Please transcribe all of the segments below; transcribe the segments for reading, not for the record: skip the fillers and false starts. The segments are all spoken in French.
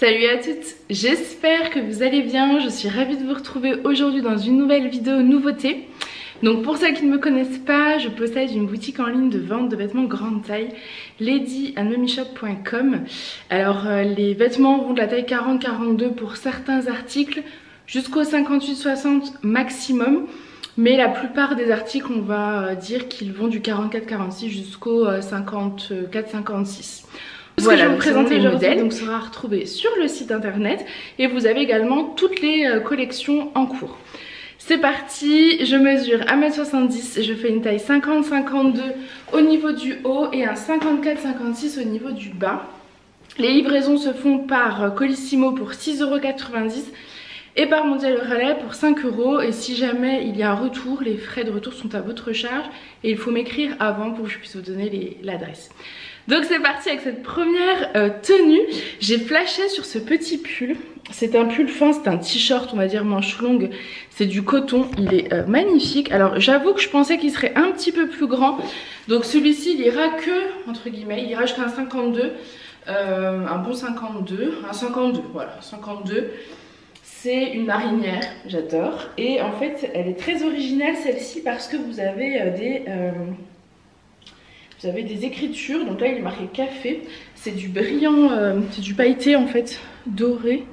Salut à toutes, j'espère que vous allez bien, je suis ravie de vous retrouver aujourd'hui dans une nouvelle vidéo nouveauté. Donc pour celles qui ne me connaissent pas, je possède une boutique en ligne de vente de vêtements grande taille, ladyandmummyshop.com. Alors les vêtements vont de la taille 40-42 pour certains articles jusqu'au 58-60 maximum. Mais la plupart des articles, on va dire qu'ils vont du 44-46 jusqu'au 54-56. Ce que je vais vous présenter aujourd'hui donc sera retrouvé sur le site internet et vous avez également toutes les collections en cours. C'est parti, je mesure 1m70, je fais une taille 50-52 au niveau du haut et un 54-56 au niveau du bas. Les livraisons se font par Colissimo pour 6,90 € et par Mondial Relais pour 5 € et si jamais il y a un retour, les frais de retour sont à votre charge et il faut m'écrire avant pour que je puisse vous donner l'adresse. Donc c'est parti avec cette première tenue. J'ai flashé sur ce petit pull. C'est un pull fin, c'est un t-shirt on va dire manche longue. C'est du coton, il est magnifique. Alors j'avoue que je pensais qu'il serait un petit peu plus grand. Donc celui-ci il ira que, entre guillemets, il ira jusqu'à un 52. Un bon 52, un 52, voilà, 52. C'est une marinière, j'adore. Et en fait elle est très originale celle-ci parce que vous avez des écritures, donc là il est marqué café, c'est du brillant, c'est du pailleté en fait, doré.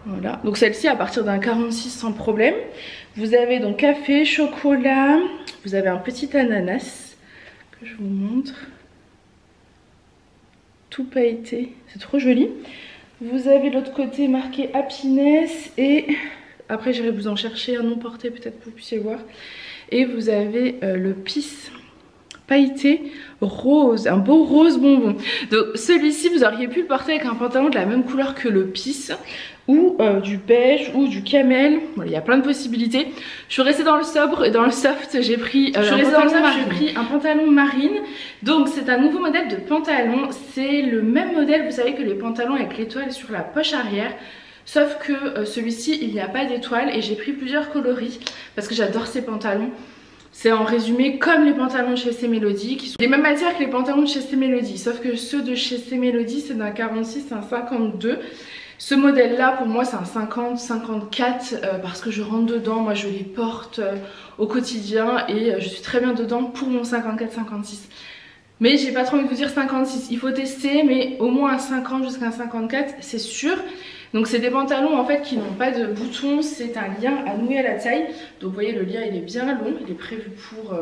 Voilà, donc celle-ci à partir d'un 46 sans problème. Vous avez donc café, chocolat, vous avez un petit ananas que je vous montre. Tout pailleté, c'est trop joli. Vous avez de l'autre côté marqué happiness et après j'irai vous en chercher un non porté peut-être que vous puissiez voir. Et vous avez le pisse pailleté rose, un beau rose bonbon. Donc celui-ci vous auriez pu le porter avec un pantalon de la même couleur que le pisse ou du beige ou du camel. Voilà, il y a plein de possibilités. Je suis restée dans le sobre et dans le soft, j'ai pris un pantalon marine. Donc c'est un nouveau modèle de pantalon, c'est le même modèle, vous savez que les pantalons avec l'étoile sur la poche arrière. Sauf que celui-ci il n'y a pas d'étoile et j'ai pris plusieurs coloris parce que j'adore ces pantalons. C'est en résumé comme les pantalons de chez C Melody qui sont les mêmes matières que les pantalons de chez C Melody, sauf que ceux de chez C Melody c'est d'un 46, c'est un 52. Ce modèle là pour moi c'est un 50-54 parce que je rentre dedans, moi je les porte au quotidien et je suis très bien dedans pour mon 54-56. Mais j'ai pas trop envie de vous dire 56, il faut tester mais au moins un 50 jusqu'à un 54 c'est sûr. Donc c'est des pantalons en fait qui n'ont pas de boutons, c'est un lien à nouer à la taille. Donc vous voyez le lien il est bien long, il est prévu pour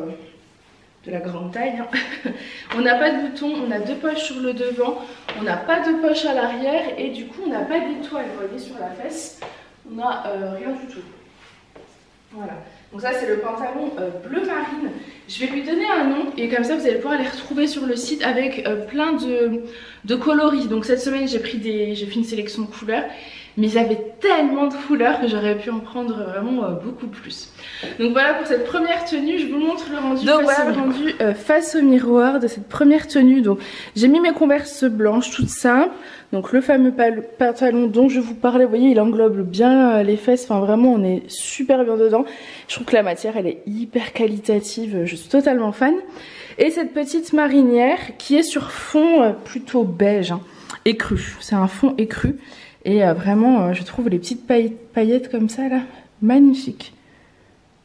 de la grande taille. Hein. On n'a pas de boutons, on a deux poches sur le devant, on n'a pas de poche à l'arrière et du coup on n'a pas d'étoile, vous voyez sur la fesse, on n'a rien du tout. Voilà, donc ça c'est le pantalon bleu marine. Je vais lui donner un nom et comme ça vous allez pouvoir les retrouver sur le site avec plein de coloris. Donc cette semaine j'ai fait une sélection de couleurs, mais il y avait tellement de couleurs que j'aurais pu en prendre vraiment beaucoup plus. Donc voilà pour cette première tenue, je vous montre le rendu, face au miroir de cette première tenue. Donc j'ai mis mes Converse blanches toutes simples. Donc le fameux pantalon dont je vous parlais, vous voyez il englobe bien les fesses, enfin vraiment on est super bien dedans. Je trouve que la matière elle est hyper qualitative, je suis totalement fan. Et cette petite marinière qui est sur fond plutôt beige, hein, écru, c'est un fond écru. Et vraiment je trouve les petites paillettes comme ça là, magnifiques.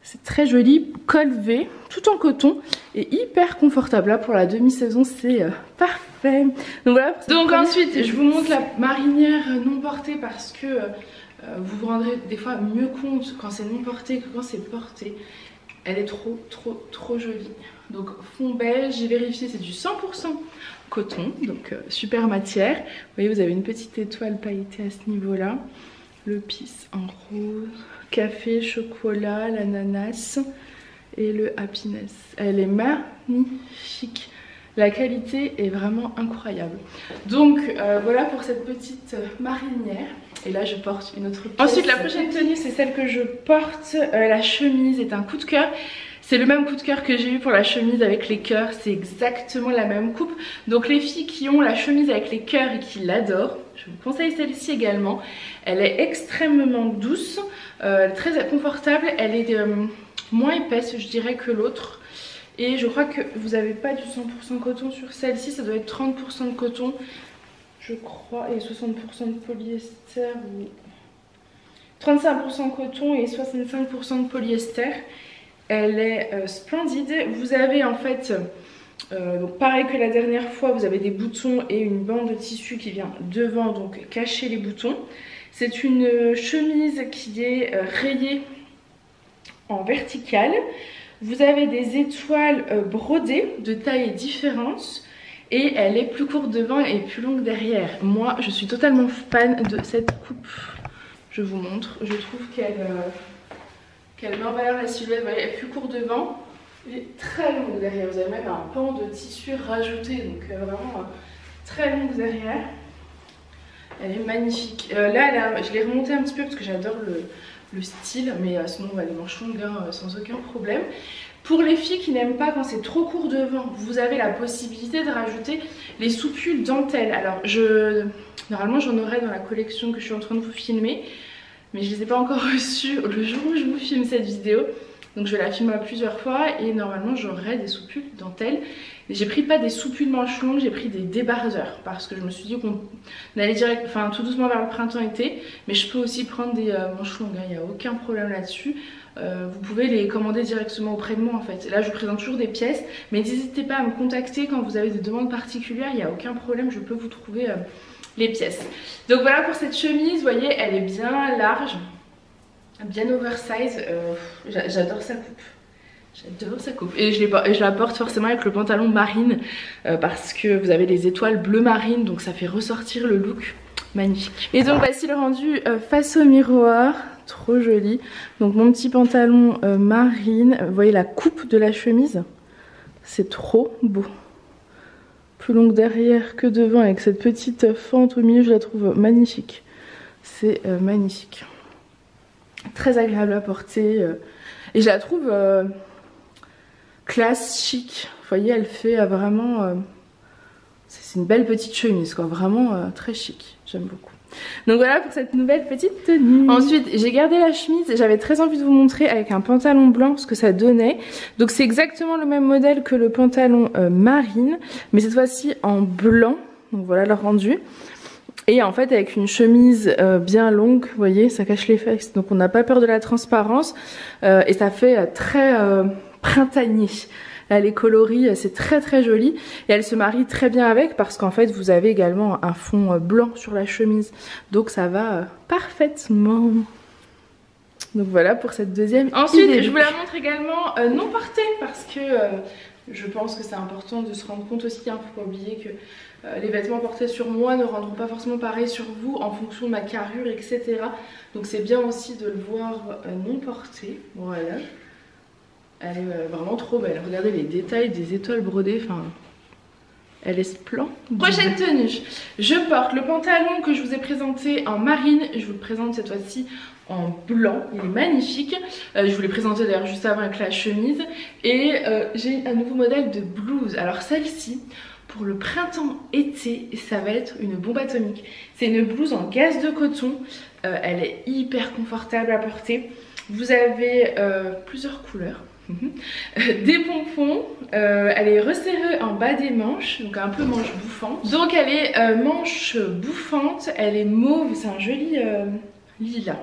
C'est très joli, col V, tout en coton et hyper confortable. Là pour la demi-saison c'est parfait. Donc voilà. Donc ensuite je vous montre la marinière non portée parce que vous vous rendrez des fois mieux compte quand c'est non porté que quand c'est porté. Elle est trop jolie. Donc fond beige, j'ai vérifié c'est du 100% coton, donc super matière. Vous voyez vous avez une petite étoile pailletée à ce niveau là. Le pisse en rose, café, chocolat, l'ananas et le happiness. Elle est magnifique. La qualité est vraiment incroyable. Donc voilà pour cette petite marinière. Et là je porte une autre pièce. Ensuite la prochaine tenue c'est celle que je porte. La chemise est un coup de cœur. C'est le même coup de cœur que j'ai eu pour la chemise avec les cœurs, c'est exactement la même coupe. Donc les filles qui ont la chemise avec les cœurs et qui l'adorent, je vous conseille celle-ci également. Elle est extrêmement douce, très confortable, elle est moins épaisse je dirais que l'autre. Et je crois que vous n'avez pas du 100% coton sur celle-ci, ça doit être 30% de coton. je crois, et 60% de polyester ou 35% coton et 65% de polyester. Elle est splendide. Vous avez en fait, donc pareil que la dernière fois, vous avez des boutons et une bande de tissu qui vient devant, donc cacher les boutons. C'est une chemise qui est rayée en verticale. Vous avez des étoiles brodées de tailles différentes. Et elle est plus courte devant et plus longue derrière. Moi, je suis totalement fan de cette coupe. Je vous montre. Je trouve qu'elle met en valeur la silhouette. Vous voyez, elle est plus courte devant et très longue derrière. Vous avez même un pan de tissu rajouté. Donc vraiment très longue derrière. Elle est magnifique. Là, je l'ai remontée un petit peu parce que j'adore le style. Mais sinon, on va les manches longues sans aucun problème. Pour les filles qui n'aiment pas quand c'est trop court devant, vous avez la possibilité de rajouter les soupules dentelles. Alors, normalement, j'en aurai dans la collection que je suis en train de vous filmer, mais je ne les ai pas encore reçues le jour où je vous filme cette vidéo. Donc, je vais la filmer plusieurs fois et normalement, j'aurai des soupules dentelles. J'ai pris pas des soupules manches longues, j'ai pris des débardeurs parce que je me suis dit qu'on allait tout doucement vers le printemps-été, mais je peux aussi prendre des manches longues, il n'y a aucun problème là-dessus. Vous pouvez les commander directement auprès de moi en fait. Là je vous présente toujours des pièces, mais n'hésitez pas à me contacter quand vous avez des demandes particulières, il n'y a aucun problème, je peux vous trouver les pièces. Donc voilà pour cette chemise, vous voyez elle est bien large, bien oversize, j'adore sa coupe. J'adore sa coupe et je la porte forcément avec le pantalon marine parce que vous avez les étoiles bleu marine, donc ça fait ressortir le look. Magnifique. Et donc voici le rendu face au miroir, trop joli. Donc mon petit pantalon marine, vous voyez la coupe de la chemise, c'est trop beau. Plus longue derrière que devant avec cette petite fente au milieu, je la trouve magnifique. C'est magnifique. Très agréable à porter et je la trouve classe, chic. Vous voyez, elle fait vraiment... c'est une belle petite chemise, quoi. Vraiment très chic. J'aime beaucoup. Donc voilà pour cette nouvelle petite tenue. Ensuite, j'ai gardé la chemise. J'avais très envie de vous montrer avec un pantalon blanc parce que ça donnait. Donc c'est exactement le même modèle que le pantalon marine, mais cette fois-ci en blanc. Donc voilà le rendu. Et en fait avec une chemise bien longue, vous voyez, ça cache les fesses. Donc on n'a pas peur de la transparence et ça fait très printanier. Là les coloris c'est très très joli et elle se marie très bien avec parce qu'en fait vous avez également un fond blanc sur la chemise, donc ça va parfaitement. Donc voilà pour cette deuxième. Ensuite je vous la montre également non portée parce que je pense que c'est important de se rendre compte aussi, hein, faut pas oublier que les vêtements portés sur moi ne rendront pas forcément pareil sur vous en fonction de ma carrure, etc. Donc c'est bien aussi de le voir non porté. Voilà. Elle est vraiment trop belle. Regardez les détails des étoiles brodées. Enfin, elle est splendide. Prochaine tenue. Je porte le pantalon que je vous ai présenté en marine. Je vous le présente cette fois-ci en blanc. Il est magnifique. Je vous l'ai présenté d'ailleurs juste avant avec la chemise. Et j'ai un nouveau modèle de blouse. Alors celle-ci, pour le printemps-été, ça va être une bombe atomique. C'est une blouse en gaze de coton. Elle est hyper confortable à porter. Vous avez plusieurs couleurs. Des pompons, elle est resserrée en bas des manches, donc un peu manche bouffante. Donc elle est manche bouffante, elle est mauve, c'est un joli lilas.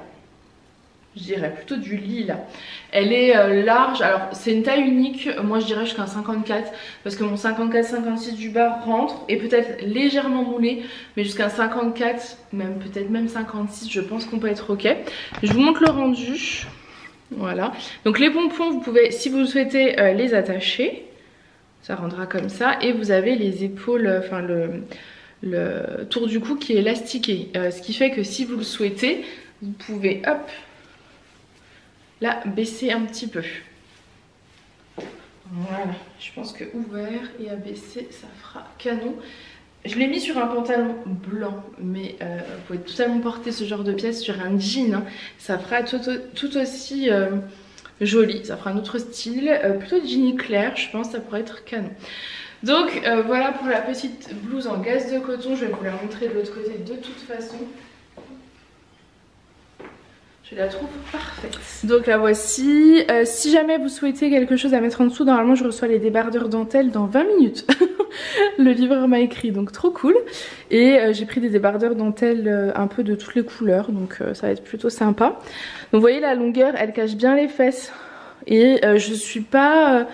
Je dirais plutôt du lilas. Elle est large, alors c'est une taille unique, moi je dirais jusqu'à un 54 parce que mon 54-56 du bas rentre et peut-être légèrement moulé, mais jusqu'à un 54, peut-être même 56, je pense qu'on peut être ok. Je vous montre le rendu. Voilà, donc les pompons vous pouvez, si vous le souhaitez, les attacher, ça rendra comme ça, et vous avez les épaules, enfin le tour du cou qui est élastiqué, ce qui fait que si vous le souhaitez, vous pouvez hop, là baisser un petit peu. Voilà, je pense que ouvert et abaissé ça fera canon. Je l'ai mis sur un pantalon blanc, mais vous pouvez totalement porter ce genre de pièce sur un jean, hein. Ça fera tout aussi joli, ça fera un autre style, plutôt jean clair, je pense que ça pourrait être canon. Donc voilà pour la petite blouse en gaze de coton, je vais vous la montrer de l'autre côté de toute façon. Je Je la trouve parfaite. Donc la voici. Si jamais vous souhaitez quelque chose à mettre en dessous, normalement je reçois les débardeurs dentelle dans 20 minutes. Le livreur m'a écrit, donc trop cool. Et j'ai pris des débardeurs dentelle un peu de toutes les couleurs, donc ça va être plutôt sympa. Donc vous voyez la longueur, elle cache bien les fesses. Et je suis pas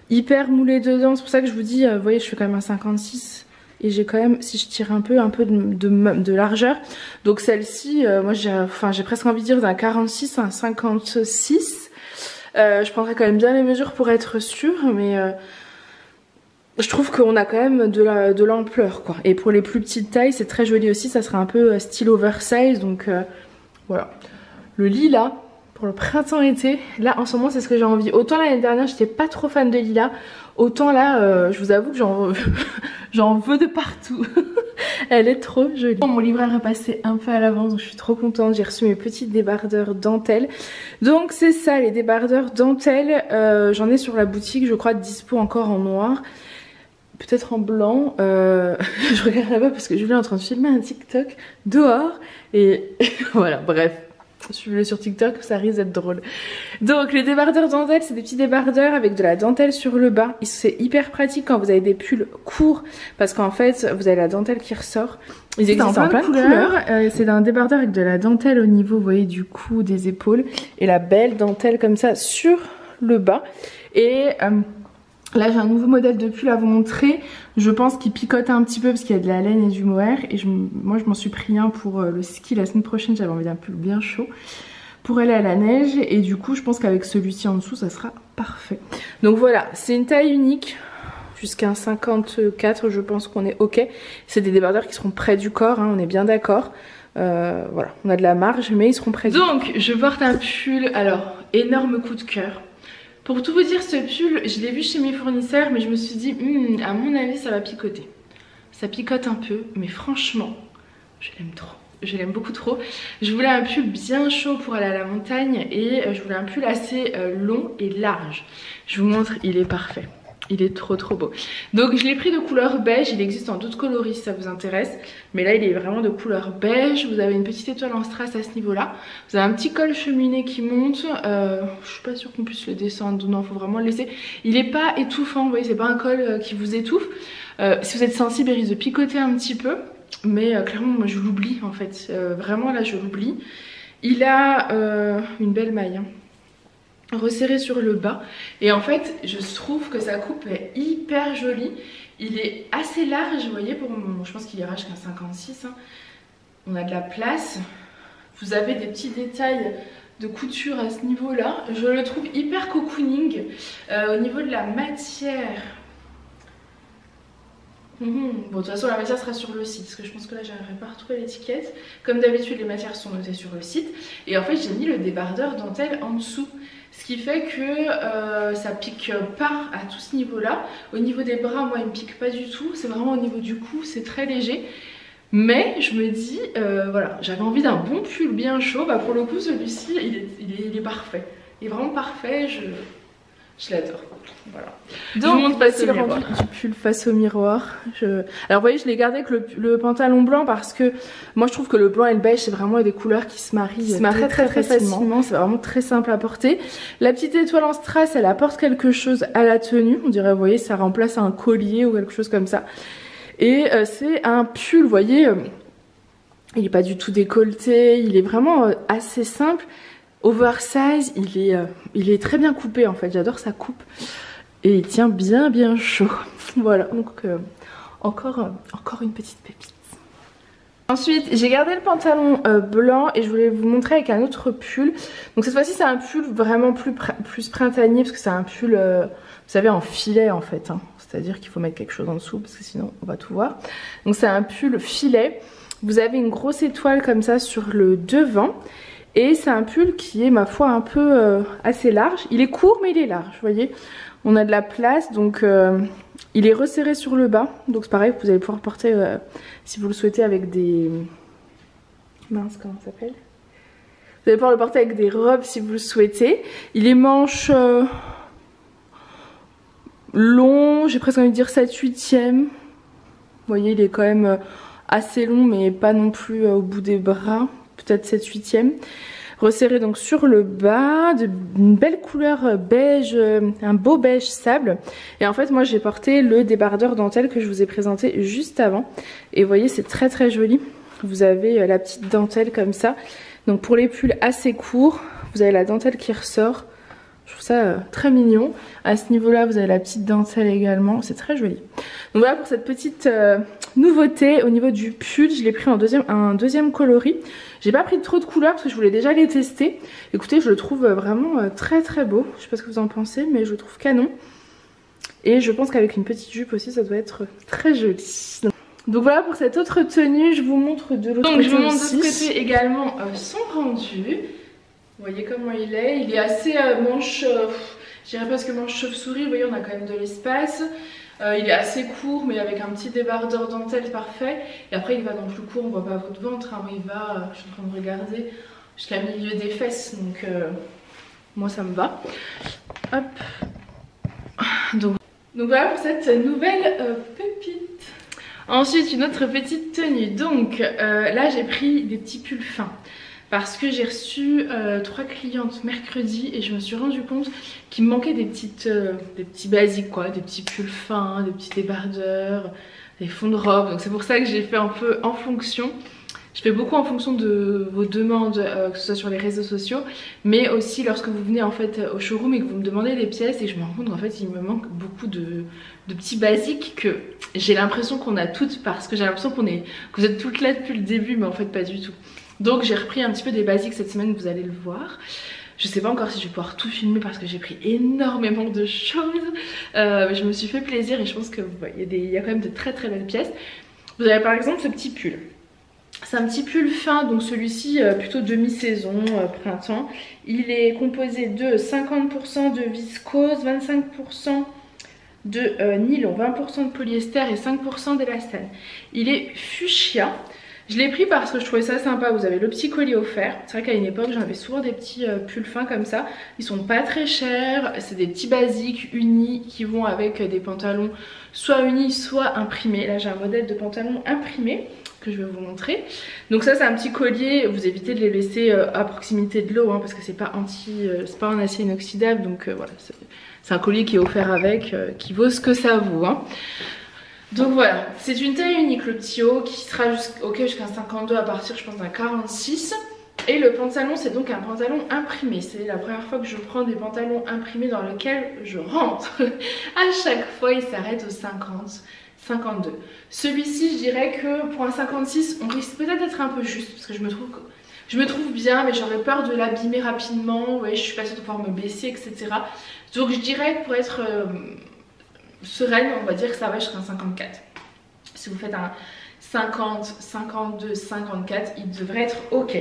hyper moulée dedans, c'est pour ça que je vous dis, vous voyez je fais quand même un 56. Et j'ai quand même, si je tire un peu de largeur. Donc celle-ci, moi j'ai presque envie de dire d'un 46 à un 56. Je prendrais quand même bien les mesures pour être sûre, mais je trouve qu'on a quand même de l'ampleur quoi. Et pour les plus petites tailles, c'est très joli aussi, ça sera un peu style oversize. Donc voilà. Le lilas, pour le printemps-été, là en ce moment c'est ce que j'ai envie. Autant l'année dernière j'étais pas trop fan de lilas, autant là je vous avoue que j'en veux de partout. Elle est trop jolie. Mon livreur est passé un peu à l'avance, donc je suis trop contente. J'ai reçu mes petits débardeurs dentelle. Donc c'est ça, les débardeurs dentelle. J'en ai sur la boutique, je crois, dispo encore en noir. Peut-être en blanc. Je regarde là-bas parce que Julie est en train de filmer un TikTok dehors. Et voilà, bref. Suivez-le sur TikTok, ça risque d'être drôle. Donc les débardeurs dentelle, c'est des petits débardeurs avec de la dentelle sur le bas. C'est hyper pratique quand vous avez des pulls courts parce qu'en fait vous avez la dentelle qui ressort. Ils existent en plein de couleurs. C'est un débardeur avec de la dentelle au niveau, vous voyez, du cou, des épaules et la belle dentelle comme ça sur le bas. Et là j'ai un nouveau modèle de pull à vous montrer. Je pense qu'il picote un petit peu parce qu'il y a de la laine et du mohair. Et moi je m'en suis pris un pour le ski la semaine prochaine. J'avais envie d'un pull bien chaud pour aller à la neige. Et du coup je pense qu'avec celui-ci en dessous ça sera parfait. Donc voilà, c'est une taille unique. Jusqu'à un 54 je pense qu'on est ok. C'est des débardeurs qui seront près du corps, hein, on est bien d'accord. Voilà, on a de la marge mais ils seront près du corps. Donc je porte un pull, alors énorme coup de cœur. Pour tout vous dire, ce pull, je l'ai vu chez mes fournisseurs, mais je me suis dit, à mon avis, ça va picoter. Ça picote un peu, mais franchement, je l'aime trop. Je l'aime beaucoup trop. Je voulais un pull bien chaud pour aller à la montagne et je voulais un pull assez long et large. Je vous montre, il est parfait. Il est trop beau. Donc je l'ai pris de couleur beige, il existe en d'autres coloris si ça vous intéresse. Mais là il est vraiment de couleur beige, vous avez une petite étoile en strass à ce niveau là. Vous avez un petit col cheminé qui monte, je suis pas sûre qu'on puisse le descendre, non faut vraiment le laisser. Il est pas étouffant, vous voyez c'est pas un col qui vous étouffe. Si vous êtes sensible il risque de picoter un petit peu. Mais clairement moi je l'oublie en fait, vraiment là je l'oublie. Il a une belle maille hein, resserré sur le bas et en fait je trouve que sa coupe est hyper jolie. Il est assez large, vous voyez, pour mon... je pense qu'il ira jusqu'à 56 hein. On a de la place, vous avez des petits détails de couture à ce niveau là. Je le trouve hyper cocooning. Au niveau de la matière, bon de toute façon la matière sera sur le site parce que je pense que là j'arriverai pas à retrouver l'étiquette. Comme d'habitude les matières sont notées sur le site. Et en fait j'ai mis le débardeur dentelle en dessous. Ce qui fait que ça pique pas à tout ce niveau là. Au niveau des bras moi il me pique pas du tout. C'est vraiment au niveau du cou, c'est très léger. Mais je me dis voilà, j'avais envie d'un bon pull bien chaud. Bah pour le coup celui-ci il est parfait. Il est vraiment parfait, je l'adore. Voilà. Donc, je vous montre pas le rendu du pull face au miroir. Alors vous voyez, je l'ai gardé avec le pantalon blanc parce que moi je trouve que le blanc et le beige c'est vraiment des couleurs qui se marient très facilement. C'est vraiment très simple à porter. La petite étoile en strass, elle apporte quelque chose à la tenue. On dirait, vous voyez, ça remplace un collier ou quelque chose comme ça. Et c'est un pull, vous voyez, il est pas du tout décolleté. Il est vraiment assez simple. Oversize, il est très bien coupé en fait, j'adore sa coupe et il tient bien chaud. Voilà, donc encore une petite pépite. Ensuite j'ai gardé le pantalon blanc et je voulais vous montrer avec un autre pull. Donc cette fois-ci c'est un pull vraiment plus printanier parce que c'est un pull, vous savez, en filet en fait, hein. C'est-à-dire qu'il faut mettre quelque chose en dessous parce que sinon on va tout voir. Donc c'est un pull filet, vous avez une grosse étoile comme ça sur le devant. Et c'est un pull qui est ma foi un peu assez large. Il est court mais il est large, vous voyez. On a de la place donc il est resserré sur le bas. Donc c'est pareil, vous allez pouvoir porter si vous le souhaitez avec des... Mince, comment ça s'appelle? Vous allez pouvoir le porter avec des robes si vous le souhaitez. Il est manche long, j'ai presque envie de dire 7/8e. Vous voyez, il est quand même assez long mais pas non plus au bout des bras. Peut-être 7/8e. resserré donc sur le bas, une belle couleur beige, un beau beige sable. Et en fait moi j'ai porté le débardeur dentelle que je vous ai présenté juste avant. Et vous voyez c'est très très joli. Vous avez la petite dentelle comme ça. Donc pour les pulls assez courts, vous avez la dentelle qui ressort. Je trouve ça très mignon. À ce niveau-là, vous avez la petite dentelle également. C'est très joli. Donc voilà pour cette petite nouveauté. Au niveau du pull, je l'ai pris en un deuxième coloris. J'ai pas pris trop de couleurs parce que je voulais déjà les tester. Écoutez, je le trouve vraiment très très beau. Je sais pas ce que vous en pensez, mais je le trouve canon. Et je pense qu'avec une petite jupe aussi, ça doit être très joli. Donc voilà pour cette autre tenue. Je vous montre de l'autre côté. Donc je vous montre de l'autre côté également son rendu. Vous voyez comment il est assez manche, je dirais presque manche chauve-souris, vous voyez on a quand même de l'espace. Il est assez court mais avec un petit débardeur dentelle parfait. Et après il va dans le plus court, on voit pas votre ventre, hein, mais il va, je suis en train de regarder, jusqu'à milieu des fesses, donc moi ça me va. Hop. Donc voilà pour cette nouvelle pépite. Ensuite une autre petite tenue, donc là j'ai pris des petits pulls fins. Parce que j'ai reçu 3 clientes mercredi et je me suis rendu compte qu'il me manquait des petits basiques quoi, des petits pulls fins, des petits débardeurs, des fonds de robe. Donc c'est pour ça que j'ai fait un peu en fonction. Je fais beaucoup en fonction de vos demandes, que ce soit sur les réseaux sociaux, mais aussi lorsque vous venez en fait au showroom et que vous me demandez des pièces et que je me rends compte qu'en fait il me manque beaucoup de petits basiques que j'ai l'impression qu'on a toutes parce que j'ai l'impression que vous êtes toutes là depuis le début mais en fait pas du tout. Donc j'ai repris un petit peu des basiques cette semaine, vous allez le voir. Je sais pas encore si je vais pouvoir tout filmer parce que j'ai pris énormément de choses. Mais je me suis fait plaisir et je pense qu'il y a quand même de très très belles pièces. Vous avez par exemple ce petit pull. C'est un petit pull fin, donc celui-ci plutôt demi-saison, printemps. Il est composé de 50% de viscose, 25% de nylon, 20% de polyester et 5% d'élastane. Il est fuchsia. Je l'ai pris parce que je trouvais ça sympa, vous avez le petit collier offert. C'est vrai qu'à une époque j'avais souvent des petits pulls fins comme ça. Ils sont pas très chers, c'est des petits basiques unis qui vont avec des pantalons soit unis soit imprimés. Là j'ai un modèle de pantalon imprimé que je vais vous montrer. Donc ça c'est un petit collier, vous évitez de les laisser à proximité de l'eau hein, parce que c'est pas en acier inoxydable. Donc voilà, c'est un collier qui est offert avec, qui vaut ce que ça vaut hein. Donc voilà, c'est une taille unique le petit haut qui sera jusqu'à 52 à partir je pense d'un 46. Et le pantalon c'est donc un pantalon imprimé. C'est la première fois que je prends des pantalons imprimés dans lesquels je rentre. À chaque fois il s'arrête au 50, 52. Celui-ci je dirais que pour un 56 on risque peut-être d'être un peu juste parce que je me trouve bien mais j'aurais peur de l'abîmer rapidement. Ouais, je suis pas sûre de pouvoir me baisser etc. Donc je dirais que pour être... sereine, on va dire que ça va jusqu'à un 54. Si vous faites un 50, 52, 54, il devrait être ok.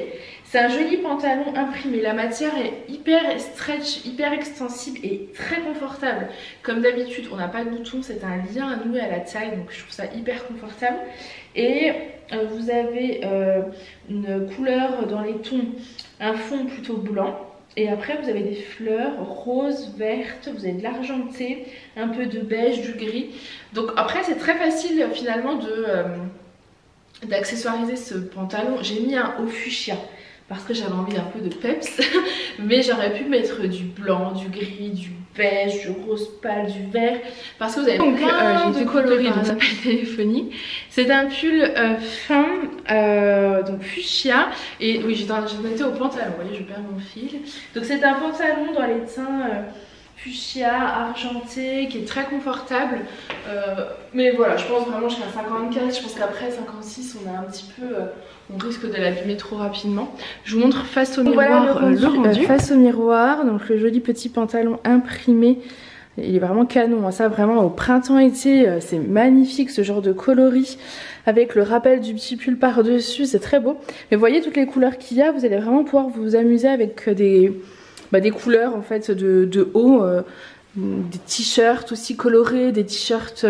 C'est un joli pantalon imprimé. La matière est hyper stretch, hyper extensible et très confortable. Comme d'habitude, on n'a pas de bouton, c'est un lien à nouer à la taille, donc je trouve ça hyper confortable. Et vous avez une couleur dans les tons, un fond plutôt blanc. Et après vous avez des fleurs roses, vertes, vous avez de l'argenté, un peu de beige, du gris. Donc après c'est très facile finalement d'accessoiriser ce pantalon. J'ai mis un haut fuchsia parce que j'avais envie d'un peu de peps. Mais j'aurais pu mettre du blanc, du gris, du beige, du rose pâle, du vert. Parce que vous avez plein de coloris, donc ça s'appelle téléphonique. C'est un pull fin, donc fuchsia. Et oui, j'en étais au pantalon, vous voyez, je perds mon fil. Donc c'est un pantalon dans les teints fuchsia, argenté, qui est très confortable. Mais voilà, je pense vraiment jusqu'à 54. Je pense qu'après 56, on a un petit peu... on risque de l'abîmer trop rapidement. Je vous montre face au miroir voilà le rendu. Face au miroir, donc le joli petit pantalon imprimé. Il est vraiment canon, hein. Ça vraiment au printemps-été, c'est magnifique ce genre de coloris. Avec le rappel du petit pull par-dessus, c'est très beau. Mais vous voyez toutes les couleurs qu'il y a, vous allez vraiment pouvoir vous amuser avec des couleurs en fait de haut. Des t-shirts aussi colorés, des t-shirts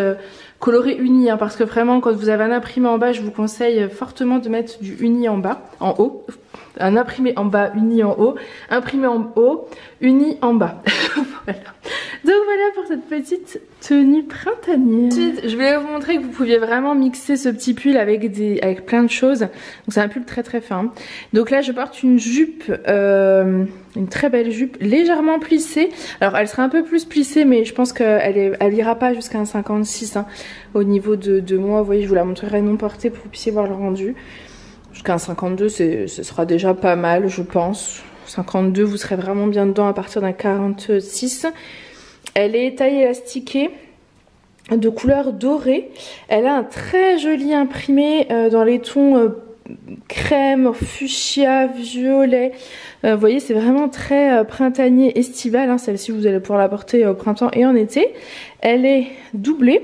colorés unis hein, parce que vraiment quand vous avez un imprimé en bas je vous conseille fortement de mettre du uni en bas, en haut, un imprimé en bas, uni en haut, imprimé en haut, uni en bas. Voilà. Donc voilà pour cette petite tenue printanière. Ensuite, je vais vous montrer que vous pouviez vraiment mixer ce petit pull avec plein de choses. Donc c'est un pull très très fin. Donc là je porte une jupe, une très belle jupe légèrement plissée. Alors elle sera un peu plus plissée mais je pense qu'elle ira pas jusqu'à un 56 hein, au niveau de moi. Vous voyez, je vous la montrerai non portée pour que vous puissiez voir le rendu. Jusqu'à un 52 ce sera déjà pas mal je pense. 52 vous serez vraiment bien dedans à partir d'un 46. Elle est taille élastiquée de couleur dorée. Elle a un très joli imprimé dans les tons crème, fuchsia, violet. Vous voyez, c'est vraiment très printanier, estival. Hein. Celle-ci, vous allez pouvoir la porter au printemps et en été. Elle est doublée,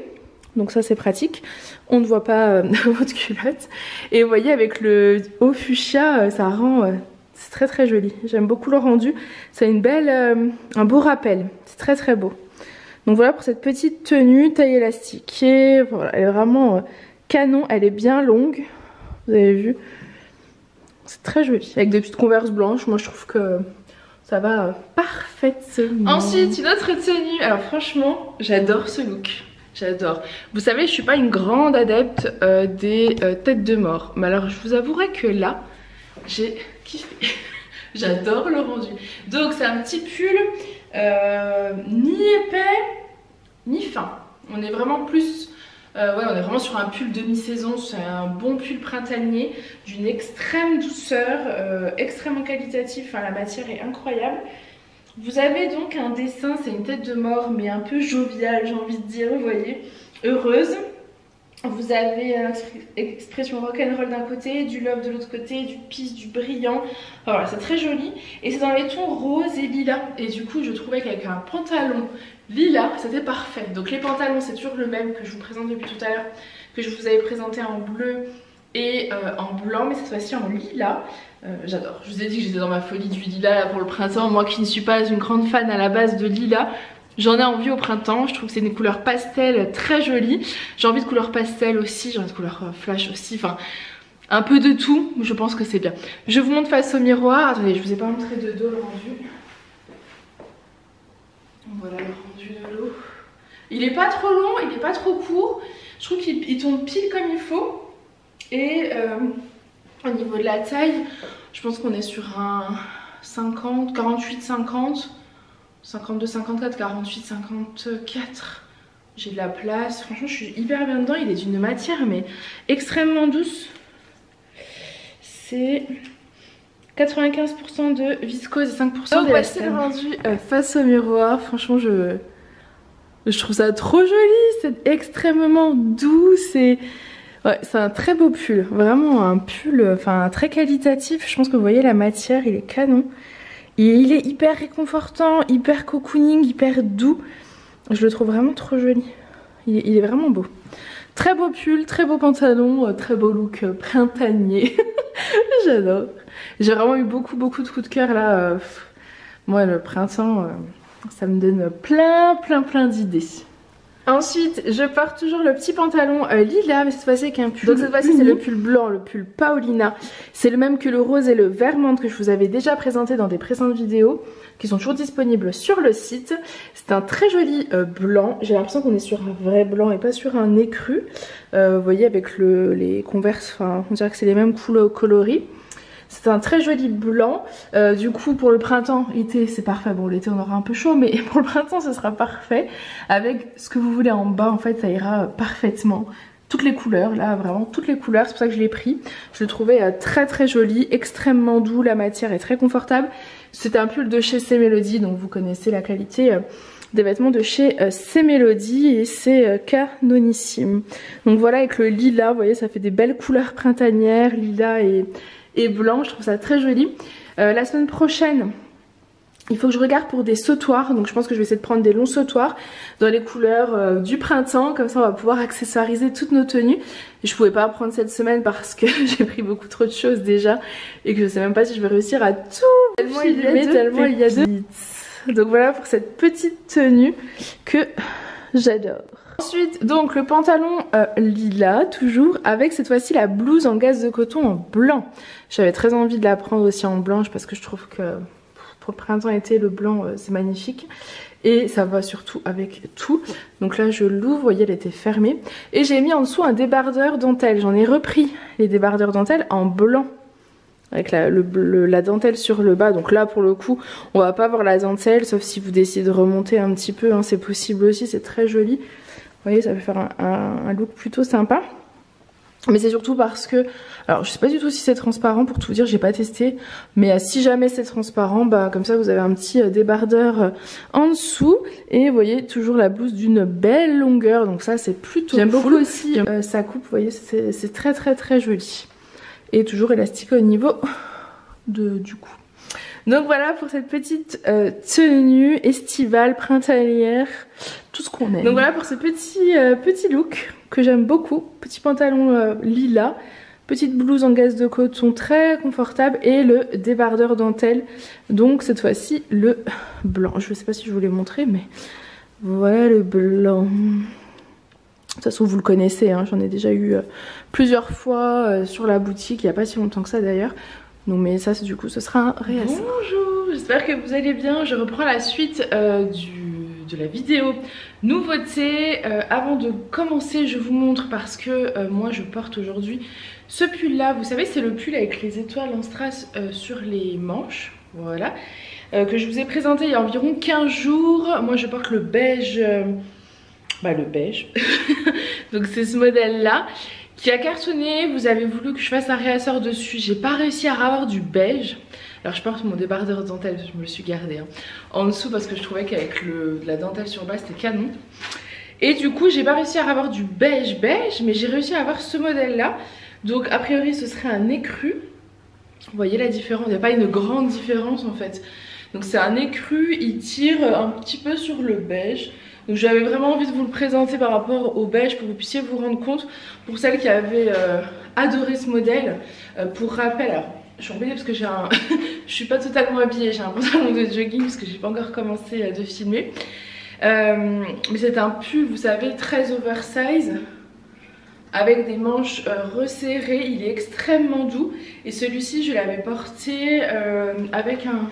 donc ça c'est pratique. On ne voit pas votre culotte. Et vous voyez, avec le haut fuchsia, ça rend... c'est très très joli. J'aime beaucoup le rendu. C'est une belle, un beau rappel. C'est très très beau. Donc voilà pour cette petite tenue taille élastiquée. Voilà, elle est vraiment canon. Elle est bien longue. Vous avez vu. C'est très joli. Avec des petites converses blanches. Moi je trouve que ça va parfaitement. Ensuite une autre tenue. Alors franchement j'adore ce look. J'adore. Vous savez je suis pas une grande adepte des têtes de mort. Mais alors je vous avouerai que là j'ai kiffé. J'adore le rendu. Donc c'est un petit pull ni épais ni fin. On est vraiment plus ouais, on est vraiment sur un pull demi-saison. C'est un bon pull printanier d'une extrême douceur, extrêmement qualitatif. Enfin, la matière est incroyable. Vous avez donc un dessin, c'est une tête de mort mais un peu joviale, j'ai envie de dire, vous voyez, heureuse. Vous avez l'expression rock'n'roll d'un côté, du love de l'autre côté, du peace, du brillant. Enfin, voilà, c'est très joli. Et c'est dans les tons rose et lilas. Et du coup, je trouvais qu'avec un pantalon lilas, c'était parfait. Donc les pantalons, c'est toujours le même que je vous présente depuis tout à l'heure, que je vous avais présenté en bleu et en blanc, mais cette fois-ci en lilas. J'adore. Je vous ai dit que j'étais dans ma folie du lilas là, pour le printemps. Moi qui ne suis pas une grande fan à la base de lilas, j'en ai envie au printemps. Je trouve que c'est une couleur pastel très jolie. J'ai envie de couleur pastel aussi, j'ai envie de couleur flash aussi. Enfin, un peu de tout. Je pense que c'est bien. Je vous montre face au miroir. Attendez, je vous ai pas montré de dos le rendu. Voilà le rendu de l'eau. Il est pas trop long, il est pas trop court. Je trouve qu'il tombe pile comme il faut. Et au niveau de la taille, je pense qu'on est sur un 50, 48, 50. 52, 54, 48, 54. J'ai de la place. Franchement, je suis hyper bien dedans. Il est d'une matière, mais extrêmement douce. C'est 95% de viscose et 5% donc voici le rendu face au miroir. Franchement, je trouve ça trop joli. C'est extrêmement doux. C'est ouais, c'est un très beau pull. Vraiment un pull enfin, très qualitatif. Je pense que vous voyez la matière, il est canon. Et il est hyper réconfortant, hyper cocooning, hyper doux. Je le trouve vraiment trop joli. Il est vraiment beau. Très beau pull, très beau pantalon, très beau look printanier. J'adore. J'ai vraiment eu beaucoup de coups de cœur là. Moi le printemps, ça me donne plein d'idées. Ensuite, je porte toujours le petit pantalon lilas, mais cette fois-ci avec un pull. Donc cette fois-ci c'est le pull blanc, le pull Paulina. C'est le même que le rose et le vert menthe que je vous avais déjà présenté dans des précédentes vidéos, qui sont toujours disponibles sur le site. C'est un très joli blanc. J'ai l'impression qu'on est sur un vrai blanc et pas sur un écru. Vous voyez avec les Converse, enfin on dirait que c'est les mêmes couleurs coloris. C'est un très joli blanc. Du coup pour le printemps, été c'est parfait. Bon l'été on aura un peu chaud mais pour le printemps ce sera parfait. Avec ce que vous voulez en bas en fait ça ira parfaitement. Toutes les couleurs là, vraiment toutes les couleurs, c'est pour ça que je l'ai pris. Je le trouvais très joli, extrêmement doux, la matière est très confortable. C'est un pull de chez C-Melody, donc vous connaissez la qualité des vêtements de chez C-Melody et c'est canonissime. Donc voilà avec le lilas, vous voyez ça fait des belles couleurs printanières, lilas et blanc, je trouve ça très joli. La semaine prochaine, il faut que je regarde pour des sautoirs, donc je pense que je vais essayer de prendre des longs sautoirs dans les couleurs du printemps, comme ça on va pouvoir accessoiriser toutes nos tenues. Et je pouvais pas prendre cette semaine parce que j'ai pris beaucoup trop de choses déjà et que je sais même pas si je vais réussir à tout tellement il y a de... Donc voilà pour cette petite tenue que j'adore. Ensuite donc le pantalon lilas toujours avec cette fois-ci la blouse en gaze de coton en blanc. J'avais très envie de la prendre aussi en blanche parce que je trouve que pour le printemps-été le blanc c'est magnifique. Et ça va surtout avec tout. Donc là je l'ouvre, vous voyez elle était fermée. Et j'ai mis en dessous un débardeur dentelle. J'en ai repris les débardeurs dentelle en blanc. Avec la dentelle sur le bas. Donc là pour le coup on va pas voir la dentelle. Sauf si vous décidez de remonter un petit peu, hein, c'est possible aussi, c'est très joli. Vous voyez ça va faire un look plutôt sympa. Mais c'est surtout parce que, alors je sais pas du tout si c'est transparent pour tout vous dire, j'ai pas testé. Mais si jamais c'est transparent, bah comme ça vous avez un petit débardeur en dessous. Et vous voyez toujours la blouse d'une belle longueur, donc ça c'est plutôt cool. J'aime beaucoup aussi sa coupe, vous voyez c'est très très très joli. Et toujours élastique au niveau du cou. Donc voilà pour cette petite tenue estivale, printanière, tout ce qu'on aime. Donc voilà pour ce petit look que j'aime beaucoup. Petit pantalon lilas, petite blouse en gaze de coton très confortable et le débardeur dentelle. Donc cette fois-ci le blanc. Je ne sais pas si je vous l'ai montré mais voilà le blanc. De toute façon vous le connaissez, hein, j'en ai déjà eu plusieurs fois sur la boutique, il n'y a pas si longtemps que ça d'ailleurs. Non mais ça du coup ce sera un réel. Bonjour, j'espère que vous allez bien. Je reprends la suite de la vidéo nouveauté. Avant de commencer je vous montre parce que moi je porte aujourd'hui ce pull là. Vous savez c'est le pull avec les étoiles en strass sur les manches. Voilà. Que je vous ai présenté il y a environ 15 jours. Moi je porte le beige. Le beige. Donc c'est ce modèle là. Qui a cartonné, vous avez voulu que je fasse un réassort dessus, j'ai pas réussi à avoir du beige. Alors je porte mon débardeur dentelle, je me le suis gardé en dessous parce que je trouvais qu'avec la dentelle sur bas c'était canon. Et du coup j'ai pas réussi à avoir du beige mais j'ai réussi à avoir ce modèle là. Donc a priori ce serait un écru. Vous voyez la différence, il n'y a pas une grande différence en fait. Donc c'est un écru, il tire un petit peu sur le beige. Donc j'avais vraiment envie de vous le présenter par rapport au beige pour que vous puissiez vous rendre compte. Pour celles qui avaient adoré ce modèle, pour rappel, alors je suis embêtée parce que j'ai un... je suis pas totalement habillée, j'ai un pantalon de jogging parce que j'ai pas encore commencé de filmer. Mais c'est un pull, vous savez, très oversize. Avec des manches resserrées, il est extrêmement doux. Et celui-ci je l'avais porté avec un...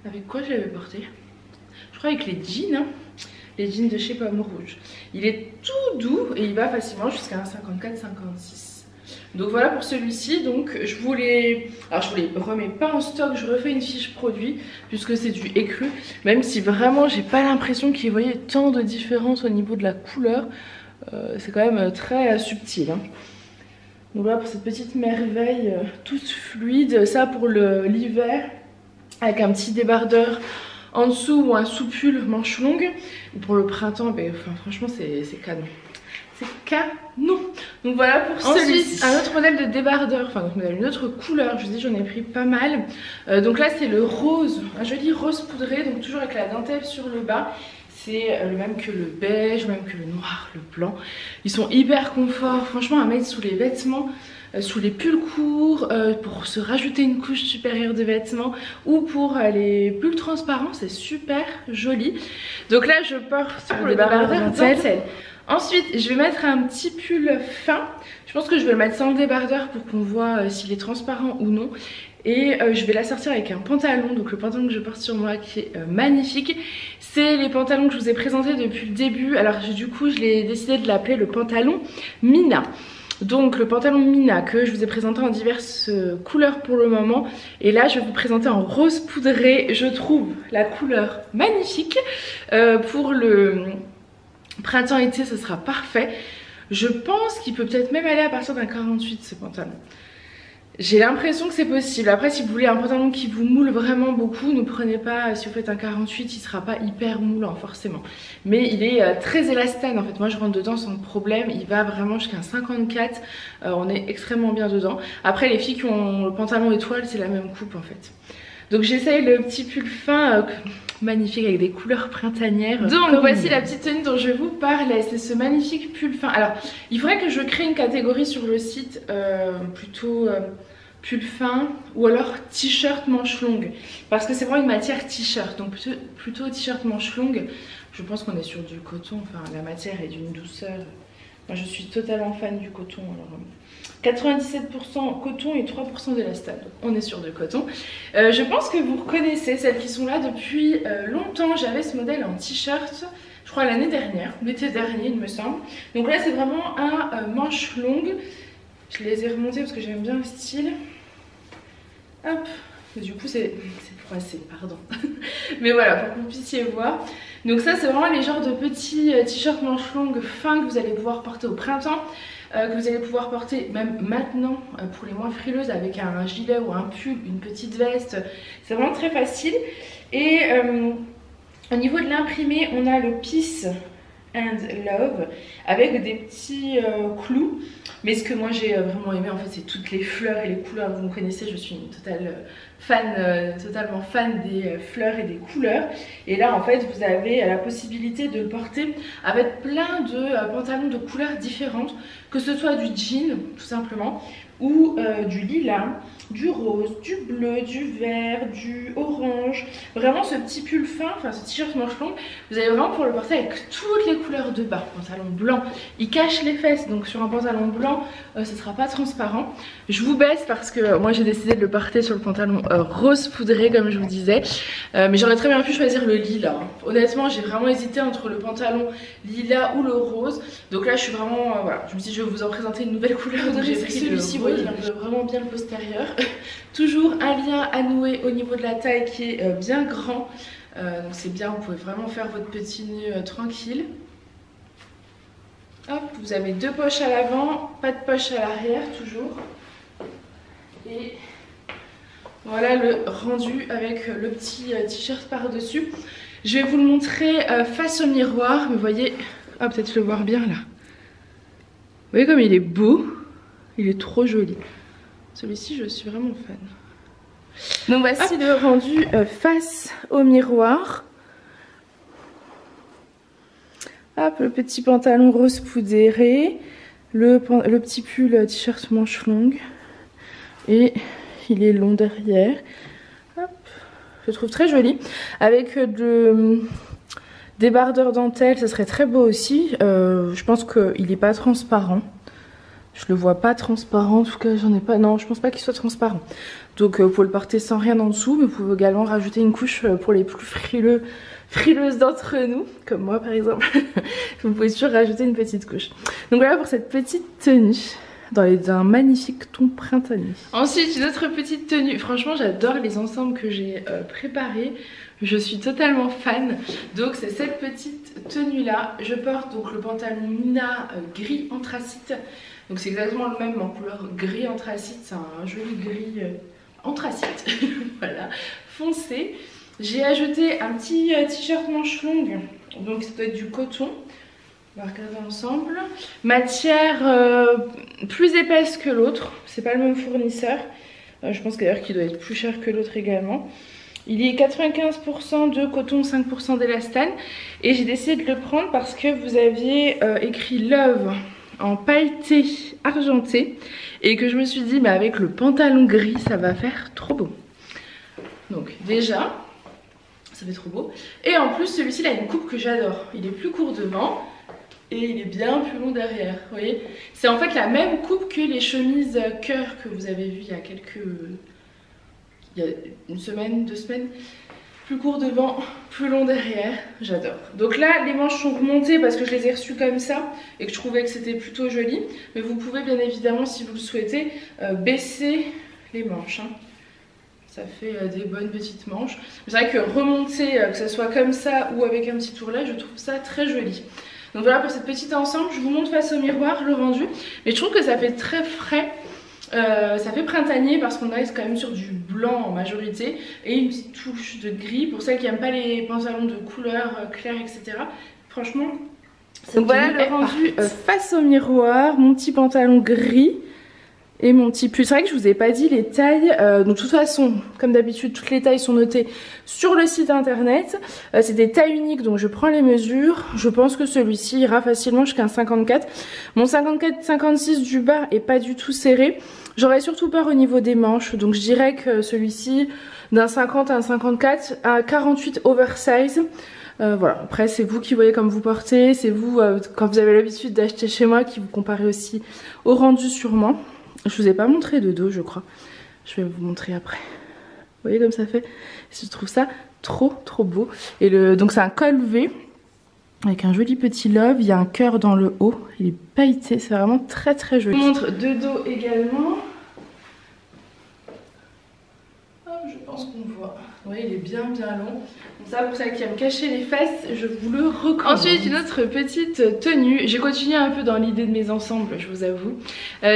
Avec quoi je l'avais porté? Je crois avec les jeans, hein. Les jeans de chez Pomme Rouge. Il est tout doux et il va facilement jusqu'à un 54-56. Donc voilà pour celui-ci. Donc je vous les remets pas en stock, je refais une fiche produit puisque c'est du écru. Même si vraiment j'ai pas l'impression qu'il y ait tant de différence au niveau de la couleur. C'est quand même très subtil. Hein. Donc voilà pour cette petite merveille toute fluide. Ça pour l'hiver avec un petit débardeur en dessous ou un sous-pull manche longue. Pour le printemps, franchement c'est canon. C'est canon. Donc voilà pour celui-ci. Un autre modèle de débardeur, une autre couleur. Je vous dis j'en ai pris pas mal. Donc là c'est le rose, un joli rose poudré. Donc toujours avec la dentelle sur le bas. C'est le même que le beige, même que le noir, le blanc. Ils sont hyper confort, franchement à mettre sous les vêtements. Sous les pulls courts, pour se rajouter une couche supérieure de vêtements ou pour les pulls transparents, c'est super joli. Donc là je porte le débardeur dentelle. Ensuite je vais mettre un petit pull fin. Je pense que je vais le mettre sans le débardeur pour qu'on voit s'il est transparent ou non. Et je vais l'assortir avec un pantalon, donc le pantalon que je porte sur moi qui est magnifique. C'est les pantalons que je vous ai présentés depuis le début. Alors du coup je l'ai décidé de l'appeler le pantalon Mina. Donc le pantalon Mina que je vous ai présenté en diverses couleurs pour le moment. Et là je vais vous présenter en rose poudré. Je trouve la couleur magnifique. Pour le printemps-été ce sera parfait. Je pense qu'il peut peut-être même aller à partir d'un 48 ce pantalon. J'ai l'impression que c'est possible. Après si vous voulez un pantalon qui vous moule vraiment beaucoup, ne prenez pas, si vous faites un 48 il sera pas hyper moulant forcément. Mais il est très élastane en fait, moi je rentre dedans sans problème, il va vraiment jusqu'à un 54, on est extrêmement bien dedans. Après les filles qui ont le pantalon étoile c'est la même coupe en fait. Donc j'essaye le petit pull fin magnifique avec des couleurs printanières. Donc voici la petite tenue dont je vous parlais, c'est ce magnifique pull fin. Alors il faudrait que je crée une catégorie sur le site plutôt pull fin ou alors t-shirt manche longue. Parce que c'est vraiment une matière t-shirt, donc plutôt t-shirt manche longue. Je pense qu'on est sur du coton, enfin la matière est d'une douceur Moi je suis totalement fan du coton. Alors, 97% coton et 3% d'élastane. On est sur du coton. Je pense que vous reconnaissez celles qui sont là depuis longtemps. J'avais ce modèle en t-shirt, je crois l'année dernière, l'été dernier il me semble. Donc là c'est vraiment un manche longue. Je les ai remontés parce que j'aime bien le style. Hop. Et du coup c'est froissé, pardon. Mais voilà, pour que vous puissiez voir. Donc ça c'est vraiment les genres de petits t-shirts manches longues fins que vous allez pouvoir porter au printemps. Que vous allez pouvoir porter même maintenant pour les moins frileuses avec un gilet ou un pull, une petite veste. C'est vraiment très facile. Et au niveau de l'imprimé, on a le Peace and Love avec des petits clous. Mais ce que moi j'ai vraiment aimé en fait c'est toutes les fleurs et les couleurs. Vous me connaissez, je suis une totalement fan des fleurs et des couleurs. Et là en fait vous avez la possibilité de le porter avec plein de pantalons de couleurs différentes. Que ce soit du jean tout simplement ou du lilas, du rose, du bleu, du vert, du orange. Vraiment ce petit pull fin, enfin ce t-shirt manche longue, vous avez vraiment pour le porter avec toutes les couleurs de bas. Pantalon blanc, il cache les fesses, donc sur un pantalon blanc, ce sera pas transparent. Je vous baisse parce que moi j'ai décidé de le porter sur le pantalon rose poudré comme je vous disais. Mais j'aurais très bien pu choisir le lilas. Honnêtement j'ai vraiment hésité entre le pantalon lilas ou le rose. Donc là je suis vraiment, voilà, je me suis dit je vais vous en présenter une nouvelle couleur. Donc j'ai pris celui-ci, il a vraiment bien le postérieur. Toujours un lien à nouer au niveau de la taille qui est bien grand. Donc c'est bien, vous pouvez vraiment faire votre petit nœud tranquille. Hop, vous avez deux poches à l'avant, pas de poche à l'arrière toujours. Et voilà le rendu avec le petit t-shirt par-dessus. Je vais vous le montrer face au miroir, mais vous voyez, ah peut-être le voir bien là. Vous voyez comme il est beau, il est trop joli. Celui-ci je suis vraiment fan. Donc voici le rendu face au miroir. Hop, le petit pantalon rose poudré, le petit pull t-shirt manche longue et il est long derrière. Hop, je le trouve très joli avec des bardeurs dentelle, ça serait très beau aussi. Je pense qu'il n'est pas transparent. Je le vois pas transparent, en tout cas j'en ai pas, non je pense pas qu'il soit transparent. Donc vous pouvez le porter sans rien en dessous, mais vous pouvez également rajouter une couche pour les plus frileuses d'entre nous, comme moi par exemple. Vous pouvez toujours rajouter une petite couche. Donc voilà pour cette petite tenue, dans un magnifique ton printanier. Ensuite une autre petite tenue, franchement j'adore les ensembles que j'ai préparés. Je suis totalement fan. Donc c'est cette petite tenue là. Je porte donc le pantalon Mina gris anthracite. Donc c'est exactement le même en couleur gris anthracite. C'est un joli gris anthracite. Voilà, foncé. J'ai ajouté un petit t-shirt manche longue. Donc ça doit être du coton. On va regarder ensemble. Matière plus épaisse que l'autre. C'est pas le même fournisseur. Je pense d'ailleurs qu'il doit être plus cher que l'autre également. Il est 95% de coton, 5% d'élastane. Et j'ai décidé de le prendre parce que vous aviez écrit Love en pailleté argenté. Et que je me suis dit, mais avec le pantalon gris, ça va faire trop beau. Donc déjà, ça fait trop beau. Et en plus, celui-ci, il a une coupe que j'adore. Il est plus court devant. Et il est bien plus long derrière, vous voyez. C'est en fait la même coupe que les chemises cœur que vous avez vues il y a une semaine, 2 semaines. Plus court devant, plus long derrière, j'adore. Donc là, les manches sont remontées parce que je les ai reçues comme ça et que je trouvais que c'était plutôt joli. Mais vous pouvez bien évidemment, si vous le souhaitez, baisser les manches. Hein. Ça fait des bonnes petites manches. C'est vrai que remonter, que ce soit comme ça ou avec un petit tourlet, je trouve ça très joli. Donc voilà pour cette petite ensemble, je vous montre face au miroir le rendu. Mais je trouve que ça fait très frais, ça fait printanier parce qu'on reste quand même sur du blanc en majorité. Et une petite touche de gris pour celles qui n'aiment pas les pantalons de couleur claire, etc. Franchement, donc voilà le rendu face au miroir, mon petit pantalon gris. Et mon petit pull. C'est vrai que je vous ai pas dit les tailles. Donc de toute façon, comme d'habitude, toutes les tailles sont notées sur le site internet. C'est des tailles uniques, donc je prends les mesures. Je pense que celui-ci ira facilement jusqu'à un 54. Mon 54-56 du bas est pas du tout serré. J'aurais surtout peur au niveau des manches. Donc je dirais que celui-ci, d'un 50 à un 54, à 48 oversize. Voilà, après c'est vous qui voyez comme vous portez, c'est vous quand vous avez l'habitude d'acheter chez moi qui vous comparez aussi au rendu sûrement. Je vous ai pas montré de dos je crois, je vais vous montrer après. Vous voyez comme ça fait, je trouve ça trop beau. Et donc c'est un col V avec un joli petit love, il y a un cœur dans le haut, il est pailleté, c'est vraiment très joli. Je vous montre de dos également. Je pense qu'on voit. Oui, il est bien long. Donc ça, pour celles qui aiment cacher les fesses, je vous le recommande. Ensuite, une autre petite tenue. J'ai continué un peu dans l'idée de mes ensembles, je vous avoue.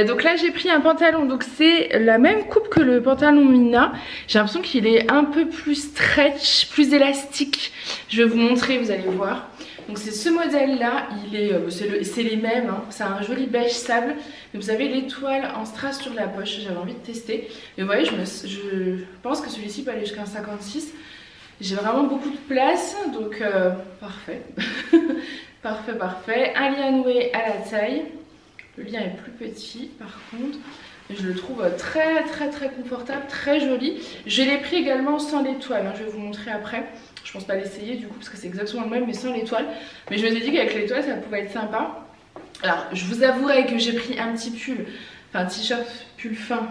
Donc là, j'ai pris un pantalon. Donc c'est la même coupe que le pantalon Mina. J'ai l'impression qu'il est un peu plus stretch, plus élastique. Je vais vous montrer, vous allez voir. Donc c'est ce modèle là, c'est les mêmes, hein. C'est un joli beige sable. Et vous avez l'étoile en strass sur la poche, j'avais envie de tester. Et vous voyez, je pense que celui-ci peut aller jusqu'à un 56. J'ai vraiment beaucoup de place, donc parfait. Parfait. Un lien noué à la taille. Le lien est plus petit par contre. Je le trouve très confortable, très joli. Je l'ai pris également sans l'étoile, hein. Je vais vous montrer après. Je pense pas l'essayer du coup parce que c'est exactement le même mais sans l'étoile. Mais je me suis dit qu'avec l'étoile ça pouvait être sympa. Alors je vous avouerai que j'ai pris un petit pull, enfin un t-shirt pull fin.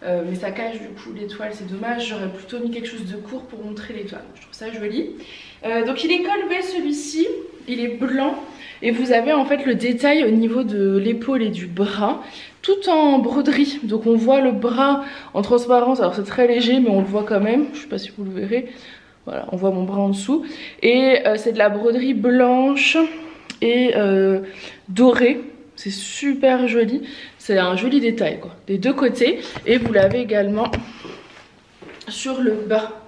Mais ça cache du coup l'étoile, c'est dommage. J'aurais plutôt mis quelque chose de court pour montrer l'étoile. Je trouve ça joli. Donc il est col V celui-ci, il est blanc. Et vous avez en fait le détail au niveau de l'épaule et du bras, tout en broderie. Donc on voit le bras en transparence, alors c'est très léger mais on le voit quand même. Je sais pas si vous le verrez. Voilà, on voit mon bras en dessous. Et c'est de la broderie blanche et dorée. C'est super joli. C'est un joli détail quoi, des deux côtés. Et vous l'avez également sur le bas.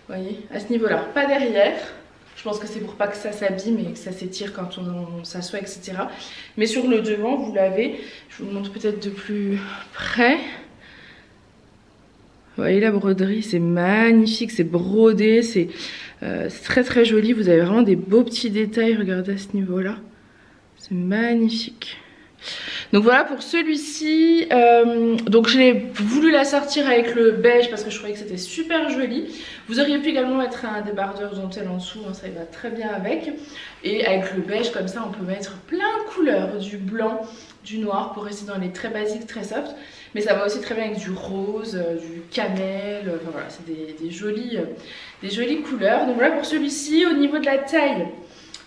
Vous voyez, à ce niveau-là. Pas derrière. Je pense que c'est pour pas que ça s'abîme et que ça s'étire quand on s'assoit, etc. Mais sur le devant, vous l'avez. Je vous le montre peut-être de plus près. Vous voyez la broderie, c'est magnifique, c'est brodé, c'est très joli. Vous avez vraiment des beaux petits détails, regardez à ce niveau-là. C'est magnifique. Donc voilà pour celui-ci. Donc j'ai voulu la sortir avec le beige parce que je trouvais que c'était super joli. Vous auriez pu également mettre un débardeur dentelle en dessous, hein, ça y va très bien avec. Et avec le beige comme ça on peut mettre plein de couleurs, du blanc, du noir pour rester dans les très basiques, très soft. Mais ça va aussi très bien avec du rose, du camel, enfin voilà, c'est des jolies couleurs. Donc voilà pour celui-ci. Au niveau de la taille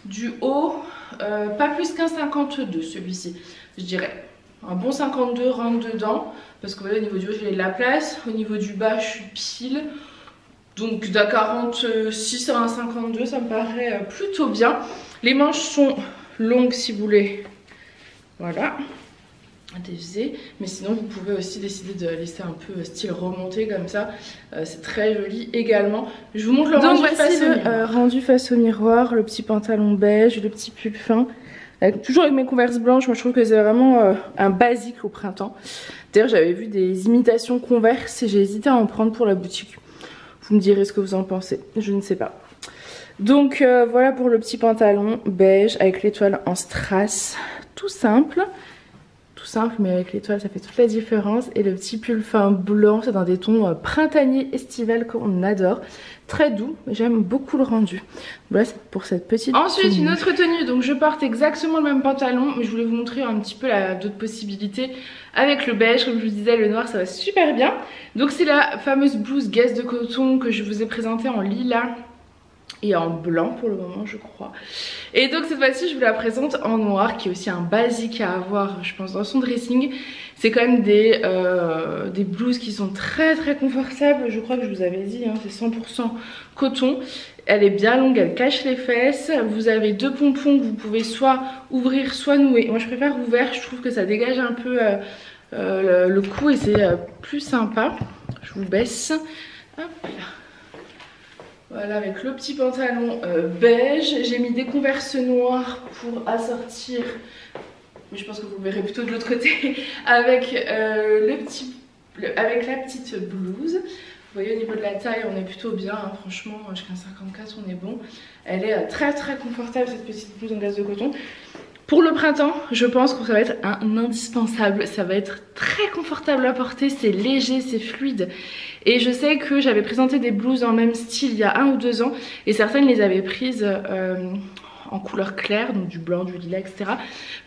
du haut, pas plus qu'un 52 celui-ci. Je dirais un bon 52 rentre dedans parce que voilà, au niveau du haut j'ai de la place, au niveau du bas je suis pile, donc d'un 46 à un 52 ça me paraît plutôt bien. Les manches sont longues si vous voulez, voilà, dévisées, mais sinon vous pouvez aussi décider de laisser un peu style remonté comme ça, c'est très joli également. Je vous montre le rendu face au miroir. Rendu face au miroir, le petit pantalon beige, le petit pull fin. Toujours avec mes Converse blanches, moi je trouve que c'est vraiment un basique au printemps. D'ailleurs j'avais vu des imitations Converse et j'ai hésité à en prendre pour la boutique. Vous me direz ce que vous en pensez, je ne sais pas. Donc voilà pour le petit pantalon beige avec l'étoile en strass, tout simple. Tout simple mais avec l'étoile ça fait toute la différence. Et le petit pull fin blanc, c'est dans des tons printaniers estival qu'on adore. Très doux, j'aime beaucoup le rendu. Voilà pour cette petite Ensuite tenue. Une autre tenue, donc je porte exactement le même pantalon, mais je voulais vous montrer un petit peu d'autres possibilités avec le beige. Comme je vous disais, le noir ça va super bien. Donc c'est la fameuse blouse Guess de coton que je vous ai présentée en lilas et en blanc pour le moment je crois. Et donc cette fois-ci je vous la présente en noir, qui est aussi un basique à avoir je pense dans son dressing. C'est quand même des blouses qui sont très confortables. Je crois que je vous avais dit, hein, c'est 100% coton. Elle est bien longue, elle cache les fesses. Vous avez deux pompons que vous pouvez soit ouvrir soit nouer. Moi je préfère ouvert, je trouve que ça dégage un peu le cou et c'est plus sympa. Je vous baisse. Hop là. Voilà, avec le petit pantalon beige. J'ai mis des Converse noirs pour assortir, mais je pense que vous le verrez plutôt de l'autre côté, avec, avec la petite blouse. Vous voyez au niveau de la taille on est plutôt bien, hein, franchement jusqu'à 54 on est bon. Elle est très confortable cette petite blouse en gaze de coton. Pour le printemps, je pense que ça va être un indispensable. Ça va être très confortable à porter, c'est léger, c'est fluide. Et je sais que j'avais présenté des blouses dans le même style il y a 1 ou 2 ans. Et certaines les avaient prises en couleur claire, donc du blanc, du lilas, etc.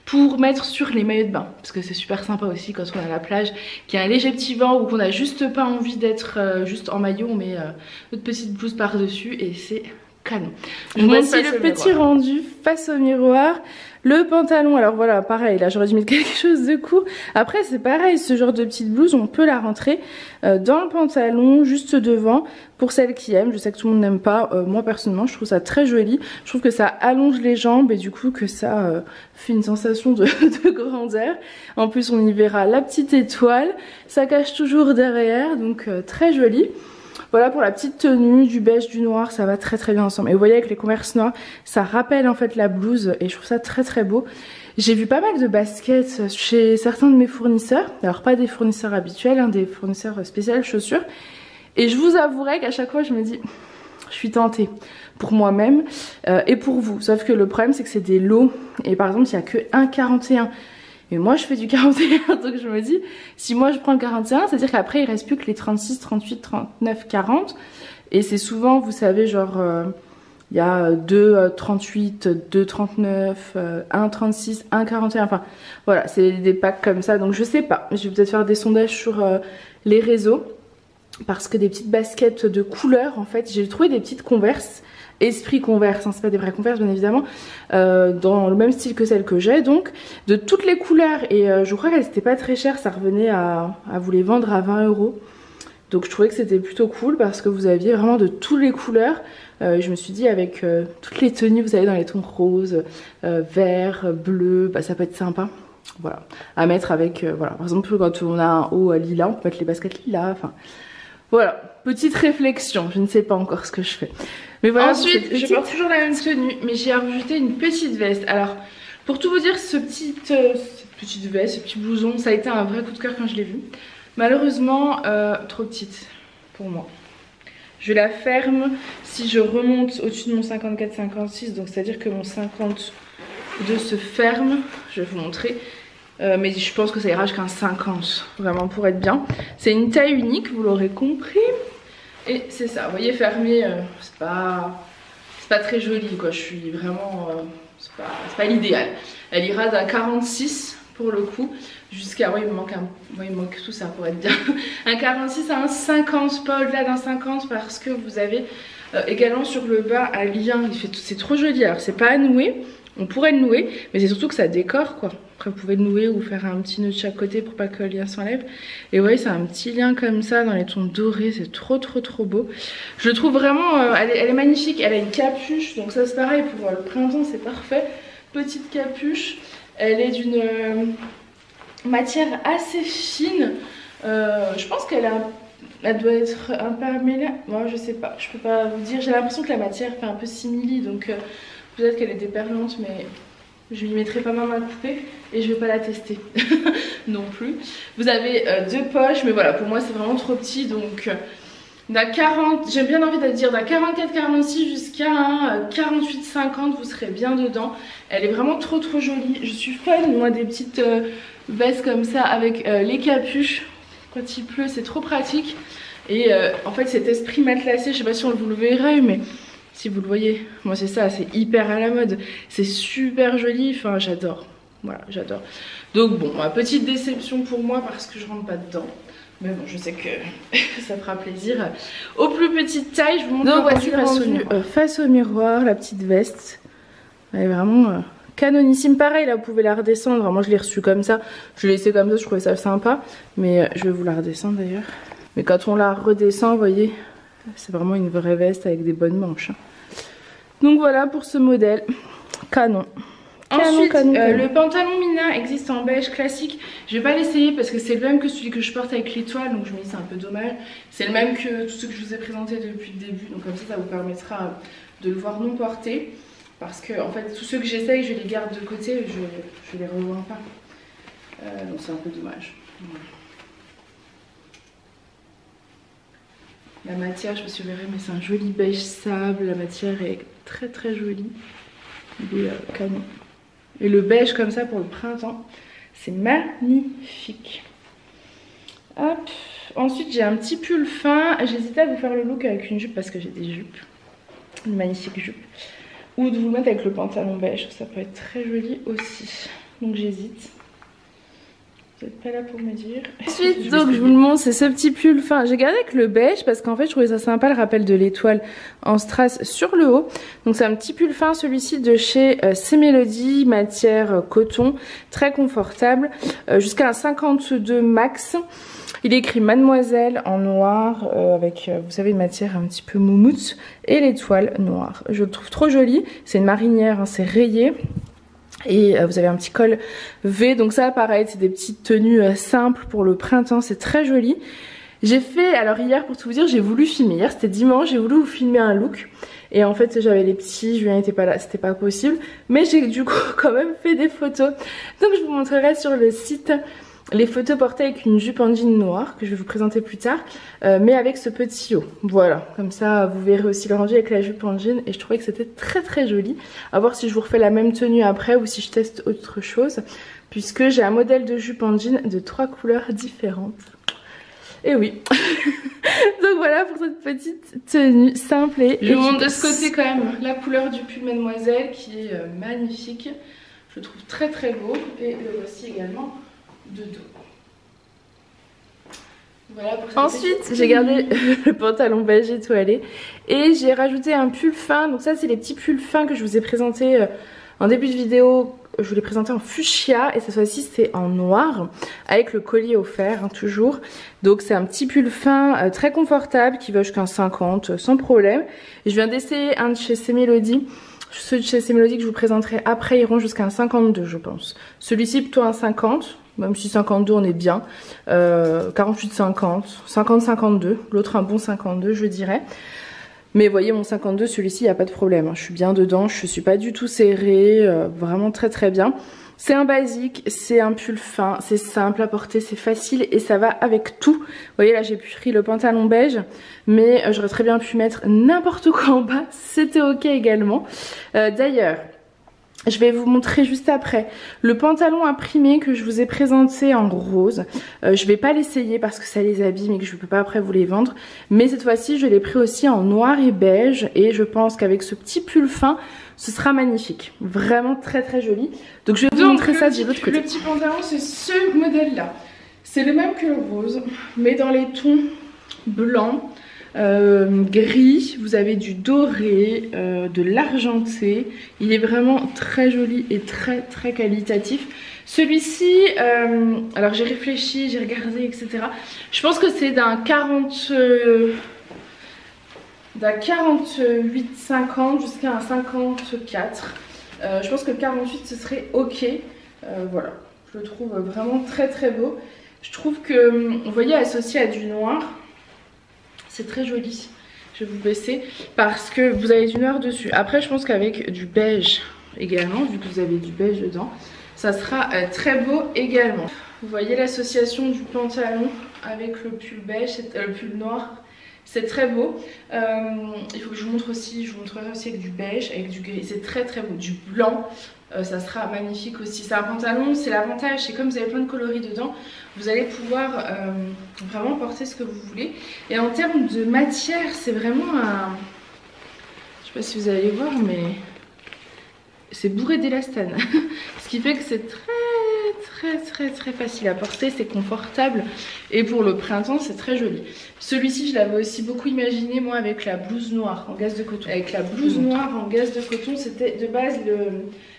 pour mettre sur les maillots de bain. Parce que c'est super sympa aussi quand on est à la plage, qu'il y a un léger petit vent ou qu'on n'a juste pas envie d'être juste en maillot. On met notre petite blouse par-dessus et c'est canon. Voici le petit rendu face au miroir. Le pantalon, alors voilà, pareil, là j'aurais dû mettre quelque chose de court. Après c'est pareil, ce genre de petite blouse, on peut la rentrer dans le pantalon, juste devant, pour celles qui aiment. Je sais que tout le monde n'aime pas, moi personnellement je trouve ça très joli. Je trouve que ça allonge les jambes et du coup que ça fait une sensation de grandeur. En plus on y verra la petite étoile, ça cache toujours derrière, donc très joli. Voilà pour la petite tenue, du beige, du noir, ça va très bien ensemble. Et vous voyez avec les Converse noirs, ça rappelle en fait la blouse et je trouve ça très beau. J'ai vu pas mal de baskets chez certains de mes fournisseurs, alors pas des fournisseurs habituels, hein, des fournisseurs spéciaux chaussures. Et je vous avouerai qu'à chaque fois je me dis, je suis tentée pour moi-même et pour vous. Sauf que le problème c'est que c'est des lots et par exemple il n'y a que 1,41. Et moi je fais du 41, donc je me dis, si moi je prends le 41, c'est-à-dire qu'après il reste plus que les 36, 38, 39, 40. Et c'est souvent, vous savez, genre, il y a 2,38, 2,39, 1,36, 1,41, enfin, voilà, c'est des packs comme ça. Donc je sais pas, je vais peut-être faire des sondages sur les réseaux. Parce que des petites baskets de couleur, en fait, j'ai trouvé des petites Converse. Esprit Converse, hein, c'est pas des vraies Converse bien évidemment, dans le même style que celle que j'ai, donc de toutes les couleurs, et je crois qu'elles étaient pas très chères, ça revenait à vous les vendre à 20 €. Donc je trouvais que c'était plutôt cool parce que vous aviez vraiment de toutes les couleurs. Je me suis dit avec toutes les tenues, vous savez, dans les tons roses, vert, bleu, bah, ça peut être sympa. Voilà, à mettre avec, voilà, par exemple quand on a un haut lilas, on peut mettre les baskets lilas, enfin... Voilà, petite réflexion, je ne sais pas encore ce que je fais. Mais voilà, ensuite, je porte toujours la même tenue, mais j'ai rajouté une petite veste. Alors, pour tout vous dire, cette petite veste, ce petit blouson, ça a été un vrai coup de cœur quand je l'ai vu. Malheureusement, trop petite pour moi. Je la ferme si je remonte au-dessus de mon 54-56, donc c'est-à-dire que mon 52 se ferme. Je vais vous montrer. Mais je pense que ça ira jusqu'à un 50, vraiment pour être bien. C'est une taille unique, vous l'aurez compris. Et c'est ça, vous voyez, fermé, c'est pas très joli quoi. Je suis vraiment, c'est pas l'idéal. Elle ira d'un 46 pour le coup, jusqu'à, ouais, il me manque tout ça pour être bien. Un 46 à un 50, pas au-delà d'un 50 parce que vous avez également sur le bas un lien, c'est trop joli. Alors c'est pas à nouer. On pourrait le nouer, mais c'est surtout que ça décore quoi. Après vous pouvez le nouer ou faire un petit nœud de chaque côté pour pas que le lien s'enlève. Et vous voyez, c'est un petit lien comme ça dans les tons dorés, c'est trop beau. Je le trouve vraiment, elle est magnifique, elle a une capuche, donc ça c'est pareil pour le printemps, c'est parfait. Petite capuche, elle est d'une matière assez fine, je pense elle doit être un peu améliorée, moi je sais pas, je peux pas vous dire, j'ai l'impression que la matière fait un peu simili, donc... peut-être qu'elle est déperlante, mais je lui mettrai pas ma main coupée et je vais pas la tester non plus. Vous avez 2 poches, mais voilà, pour moi c'est vraiment trop petit, donc d'un 40, j'ai bien envie de dire d'un 44-46 jusqu'à un 48-50, vous serez bien dedans. Elle est vraiment trop jolie. Je suis fan, moi, des petites vestes comme ça avec les capuches. Quand il pleut, c'est trop pratique. Et en fait, cet esprit matelassé, je sais pas si vous le verrez, mais... si vous le voyez, moi c'est ça, c'est hyper à la mode, c'est super joli, enfin j'adore, voilà, j'adore. Donc bon, petite déception pour moi parce que je rentre pas dedans, mais bon, je sais que ça fera plaisir aux plus petites tailles. Je vous montre. Donc voici face au miroir, la petite veste, elle est vraiment canonissime. Pareil, là vous pouvez la redescendre, moi je l'ai reçue comme ça, je l'ai laissé comme ça, je trouvais ça sympa, mais je vais vous la redescendre d'ailleurs. Mais quand on la redescend, vous voyez, c'est vraiment une vraie veste avec des bonnes manches. Donc voilà pour ce modèle. Canon. Ensuite, le pantalon Mina existe en beige classique. Je vais pas l'essayer parce que c'est le même que celui que je porte avec l'étoile. Donc je me dis c'est un peu dommage. C'est le même que tous ceux que je vous ai présentés depuis le début. Donc comme ça vous permettra de le voir non porté. Parce que en fait tous ceux que j'essaye je les garde de côté. Je les revends pas. Donc c'est un peu dommage. Voilà. La matière, je ne sais pas si vous verrez, mais c'est un joli beige sable. La matière est très jolie. Il est canon. Et le beige comme ça pour le printemps, c'est magnifique. Hop. Ensuite j'ai un petit pull fin. J'hésitais à vous faire le look avec une jupe parce que j'ai des jupes. Une magnifique jupe. Ou de vous le mettre avec le pantalon beige, ça peut être très joli aussi. Donc j'hésite. Vous n'êtes pas là pour me dire. Ensuite, donc je vous le montre, c'est ce petit pull fin. J'ai gardé avec le beige parce qu'en fait je trouvais ça sympa le rappel de l'étoile en strass sur le haut. Donc c'est un petit pull fin, celui-ci de chez C-Melody, matière coton, très confortable, jusqu'à un 52 max. Il est écrit Mademoiselle en noir avec, vous savez, une matière un petit peu moumoute et l'étoile noire. Je le trouve trop joli. C'est une marinière, hein, c'est rayé. Et vous avez un petit col V, donc ça pareil, c'est des petites tenues simples pour le printemps, c'est très joli. J'ai fait, alors hier pour tout vous dire, j'ai voulu filmer, hier c'était dimanche, j'ai voulu vous filmer un look. Et en fait j'avais les petits, Julien n'était pas là, c'était pas possible. Mais j'ai du coup quand même fait des photos. Donc je vous montrerai sur le site les photos portées avec une jupe en jean noire que je vais vous présenter plus tard, mais avec ce petit haut. Voilà, comme ça vous verrez aussi le rendu avec la jupe en jean et je trouvais que c'était très très joli. À voir si je vous refais la même tenue après ou si je teste autre chose, puisque j'ai un modèle de jupe en jean de 3 couleurs différentes. Et oui. Donc voilà pour cette petite tenue simple et je vous montre de ce côté quand même la couleur du pull Mademoiselle qui est magnifique. Je le trouve très très beau et le voici également de dos. Voilà pour ensuite j'ai gardé le pantalon beige étoilé et j'ai rajouté un pull fin. Donc ça c'est les petits pulls fins que je vous ai présenté en début de vidéo. Je vous l'ai présenté en fuchsia et cette fois-ci c'est en noir avec le collier offert, hein, toujours. Donc c'est un petit pull fin très confortable qui va jusqu'à 50 sans problème. Et je viens d'essayer un de chez C-Melody. Ceux de chez C-Melody que je vous présenterai après iront jusqu'à un 52 je pense. Celui-ci plutôt un 50. Même si 52 on est bien, 48-50, 50-52, l'autre un bon 52 je dirais. Mais voyez mon 52, celui-ci il n'y a pas de problème, hein. Je suis bien dedans, je suis pas du tout serrée, vraiment très très bien. C'est un basique, c'est un pull fin, c'est simple à porter, c'est facile et ça va avec tout. Vous voyez là j'ai pris le pantalon beige, mais j'aurais très bien pu mettre n'importe quoi en bas, c'était ok également. D'ailleurs, je vais vous montrer juste après le pantalon imprimé que je vous ai présenté en rose. Je vais pas l'essayer parce que ça les abîme et que je peux pas après vous les vendre. Mais cette fois-ci je l'ai pris aussi en noir et beige et je pense qu'avec ce petit pull fin ce sera magnifique. Vraiment très très joli. Donc je vais vous montrer ça de l'autre côté. Le petit pantalon c'est ce modèle là. C'est le même que le rose mais dans les tons blancs. Gris, vous avez du doré, de l'argenté. Il est vraiment très joli et très très qualitatif. Celui-ci, alors j'ai réfléchi, j'ai regardé, etc. Je pense que c'est d'un 48-50 jusqu'à un 54. Je pense que 48 ce serait ok. Voilà, je le trouve vraiment très très beau. Je trouve que, vous voyez, associé à du noir, c'est très joli. Je vais vous baisser parce que vous avez du noir dessus. Après je pense qu'avec du beige également, vu que vous avez du beige dedans, ça sera très beau également. Vous voyez l'association du pantalon avec le pull beige, le pull noir, c'est très beau. Il faut que je vous montre aussi, je vous montrerai aussi avec du beige, avec du gris, c'est très très beau. Du blanc, ça sera magnifique aussi. C'est un pantalon, c'est l'avantage, c'est comme vous avez plein de coloris dedans, vous allez pouvoir vraiment porter ce que vous voulez. Et en termes de matière, c'est vraiment un... Je sais pas si vous allez voir, mais c'est bourré d'élastane. Ce qui fait que c'est très facile à porter, c'est confortable. Et pour le printemps, c'est très joli. Celui-ci, je l'avais aussi beaucoup imaginé, moi, avec la blouse noire en gaze de coton. Avec la blouse noire en gaze de coton, c'était de base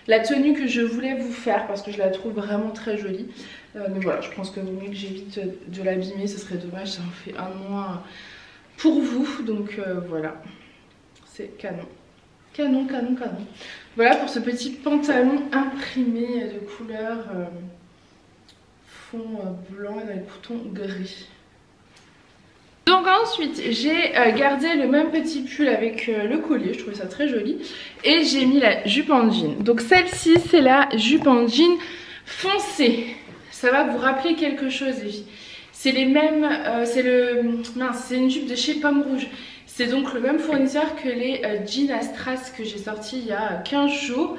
la tenue que je voulais vous faire parce que je la trouve vraiment très jolie. Mais voilà, je pense que vaut mieux que j'évite de l'abîmer, ce serait dommage, ça en fait un moins pour vous. Donc voilà, c'est canon. Canon. Voilà pour ce petit pantalon imprimé de couleur fond blanc et dans les boutons gris. Donc ensuite j'ai gardé le même petit pull avec le collier, je trouvais ça très joli. Et j'ai mis la jupe en jean. Donc celle-ci c'est la jupe en jean foncée. Ça va vous rappeler quelque chose les filles. C'est les mêmes, c'est une jupe de chez Pomme Rouge. C'est donc le même fournisseur que les jeans à strass que j'ai sortis il y a 15 jours.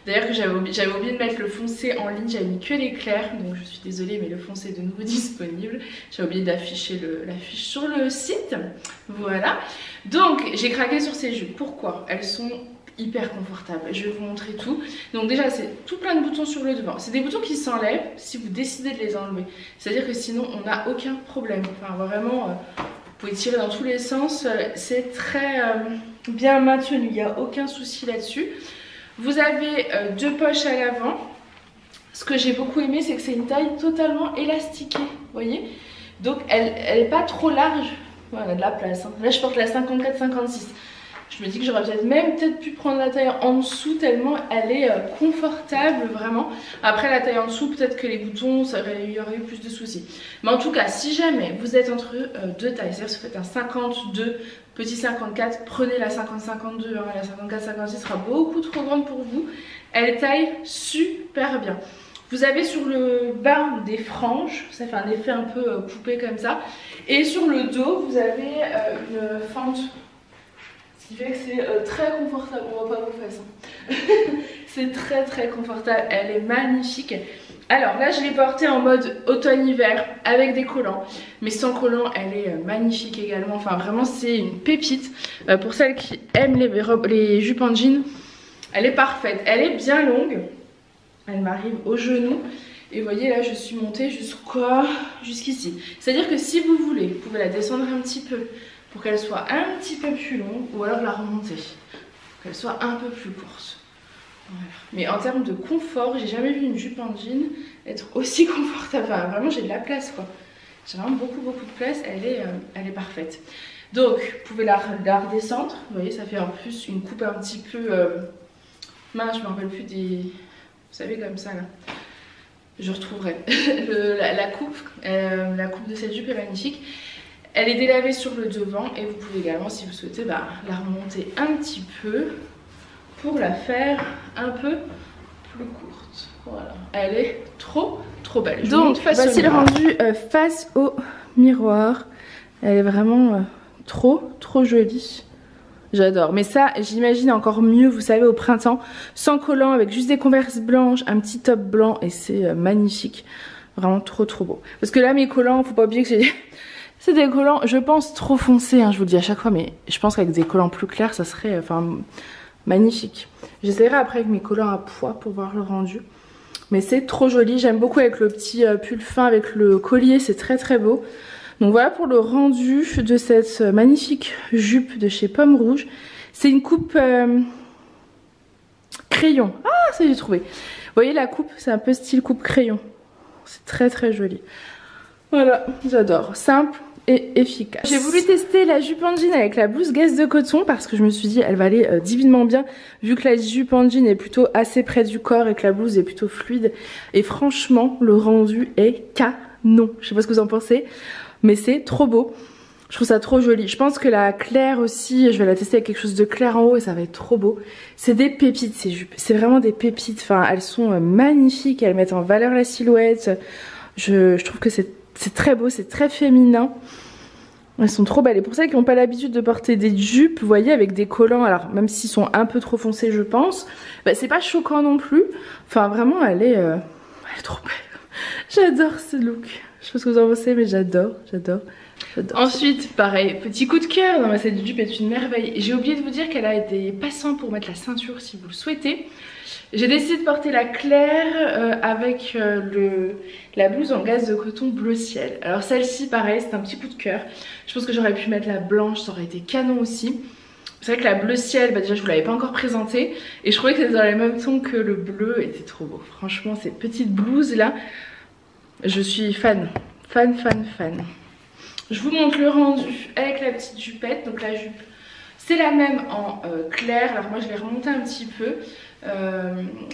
D'ailleurs que j'avais oublié de mettre le foncé en ligne, j'avais mis que les clairs, donc je suis désolée mais le foncé est de nouveau disponible. J'avais oublié d'afficher l'affiche sur le site, voilà. Donc j'ai craqué sur ces jupes, pourquoi? Elles sont hyper confortables, je vais vous montrer tout. Donc déjà c'est tout plein de boutons sur le devant, c'est des boutons qui s'enlèvent si vous décidez de les enlever. C'est à dire que sinon on n'a aucun problème, enfin vraiment vous pouvez tirer dans tous les sens, c'est très bien maintenu, il n'y a aucun souci là-dessus. Vous avez deux poches à l'avant. Ce que j'ai beaucoup aimé c'est que c'est une taille totalement élastiquée, vous voyez. Donc elle n'est pas trop large, voilà, de la place, hein. Là je porte la 54-56. Je me dis que j'aurais peut-être pu prendre la taille en dessous tellement elle est confortable vraiment. Après la taille en dessous peut-être que les boutons il y aurait eu plus de soucis. Mais en tout cas si jamais vous êtes entre deux tailles, c'est-à-dire si vous faites un 52 petit 54, prenez la 50-52, hein, la 54-56 sera beaucoup trop grande pour vous. Elle taille super bien. Vous avez sur le bas des franges, ça fait un effet un peu coupé comme ça. Et sur le dos vous avez une fente. Ce qui fait que c'est très confortable, on voit pas vos fesses. C'est très confortable, elle est magnifique. Alors là je l'ai portée en mode automne-hiver avec des collants. Mais sans collants elle est magnifique également. Enfin vraiment c'est une pépite. Pour celles qui aiment les jupes en jean, elle est parfaite. Elle est bien longue. Elle m'arrive au genou. Et vous voyez là je suis montée jusqu'ici. C'est-à-dire que si vous voulez, vous pouvez la descendre un petit peu pour qu'elle soit un petit peu plus longue ou alors la remonter pour qu'elle soit un peu plus courte. Voilà. Mais en termes de confort, j'ai jamais vu une jupe en jean être aussi confortable. Enfin, vraiment j'ai de la place quoi. J'ai vraiment beaucoup de place, elle est parfaite. Donc vous pouvez la redescendre, vous voyez ça fait en plus une coupe un petit peu... mince, je me rappelle plus des... Vous savez comme ça là. Je retrouverai la coupe de cette jupe est magnifique. Elle est délavée sur le devant et vous pouvez également, si vous souhaitez, la remonter un petit peu pour la faire un peu plus courte. Voilà, elle est trop belle. Donc voici le rendu face au miroir. Elle est vraiment trop jolie. J'adore. Mais ça, j'imagine encore mieux, vous savez, au printemps, sans collant, avec juste des converses blanches, un petit top blanc et c'est magnifique. Vraiment trop beau. Parce que là, mes collants, faut pas oublier que j'ai... C'est des collants, je pense, trop foncés, hein, je vous le dis à chaque fois, mais je pense qu'avec des collants plus clairs, ça serait magnifique. J'essaierai après avec mes collants à pois pour voir le rendu. Mais c'est trop joli, j'aime beaucoup avec le petit pull fin, avec le collier, c'est très beau. Donc voilà pour le rendu de cette magnifique jupe de chez Pomme Rouge. C'est une coupe crayon. Ah, ça j'ai trouvé. Vous voyez la coupe, c'est un peu style coupe crayon. C'est très joli. Voilà, j'adore. Simple et efficace. J'ai voulu tester la jupe en jean avec la blouse Guess de coton parce que je me suis dit elle va aller divinement bien vu que la jupe en jean est plutôt assez près du corps et que la blouse est plutôt fluide. Et franchement, le rendu est canon. Je sais pas ce que vous en pensez, mais c'est trop beau. Je trouve ça trop joli. Je pense que la claire aussi, je vais la tester avec quelque chose de clair en haut et ça va être trop beau. C'est des pépites ces jupes. C'est vraiment des pépites. Enfin, elles sont magnifiques. Elles mettent en valeur la silhouette. Je trouve que c'est très beau, c'est très féminin. Elles sont trop belles. Et pour celles qui n'ont pas l'habitude de porter des jupes, vous voyez, avec des collants, alors même s'ils sont un peu trop foncés, je pense, c'est pas choquant non plus. Enfin, vraiment, elle est trop belle. J'adore ce look. Je sais pas ce que vous en pensez, mais j'adore. Ensuite, pareil, petit coup de cœur. Non, mais cette jupe est une merveille. J'ai oublié de vous dire qu'elle a des passants pour mettre la ceinture si vous le souhaitez. J'ai décidé de porter la claire avec la blouse en gaze de coton bleu ciel. Alors celle-ci, pareil, c'est un petit coup de cœur. Je pense que j'aurais pu mettre la blanche, ça aurait été canon aussi. C'est vrai que la bleu ciel, déjà je vous l'avais pas encore présentée. Et je trouvais que c'était dans les mêmes tons que le bleu, était trop beau. Franchement, ces petites blouses là, je suis fan. Je vous montre le rendu avec la petite jupette. Donc la jupe, c'est la même en clair. Alors moi je l'ai remontée un petit peu.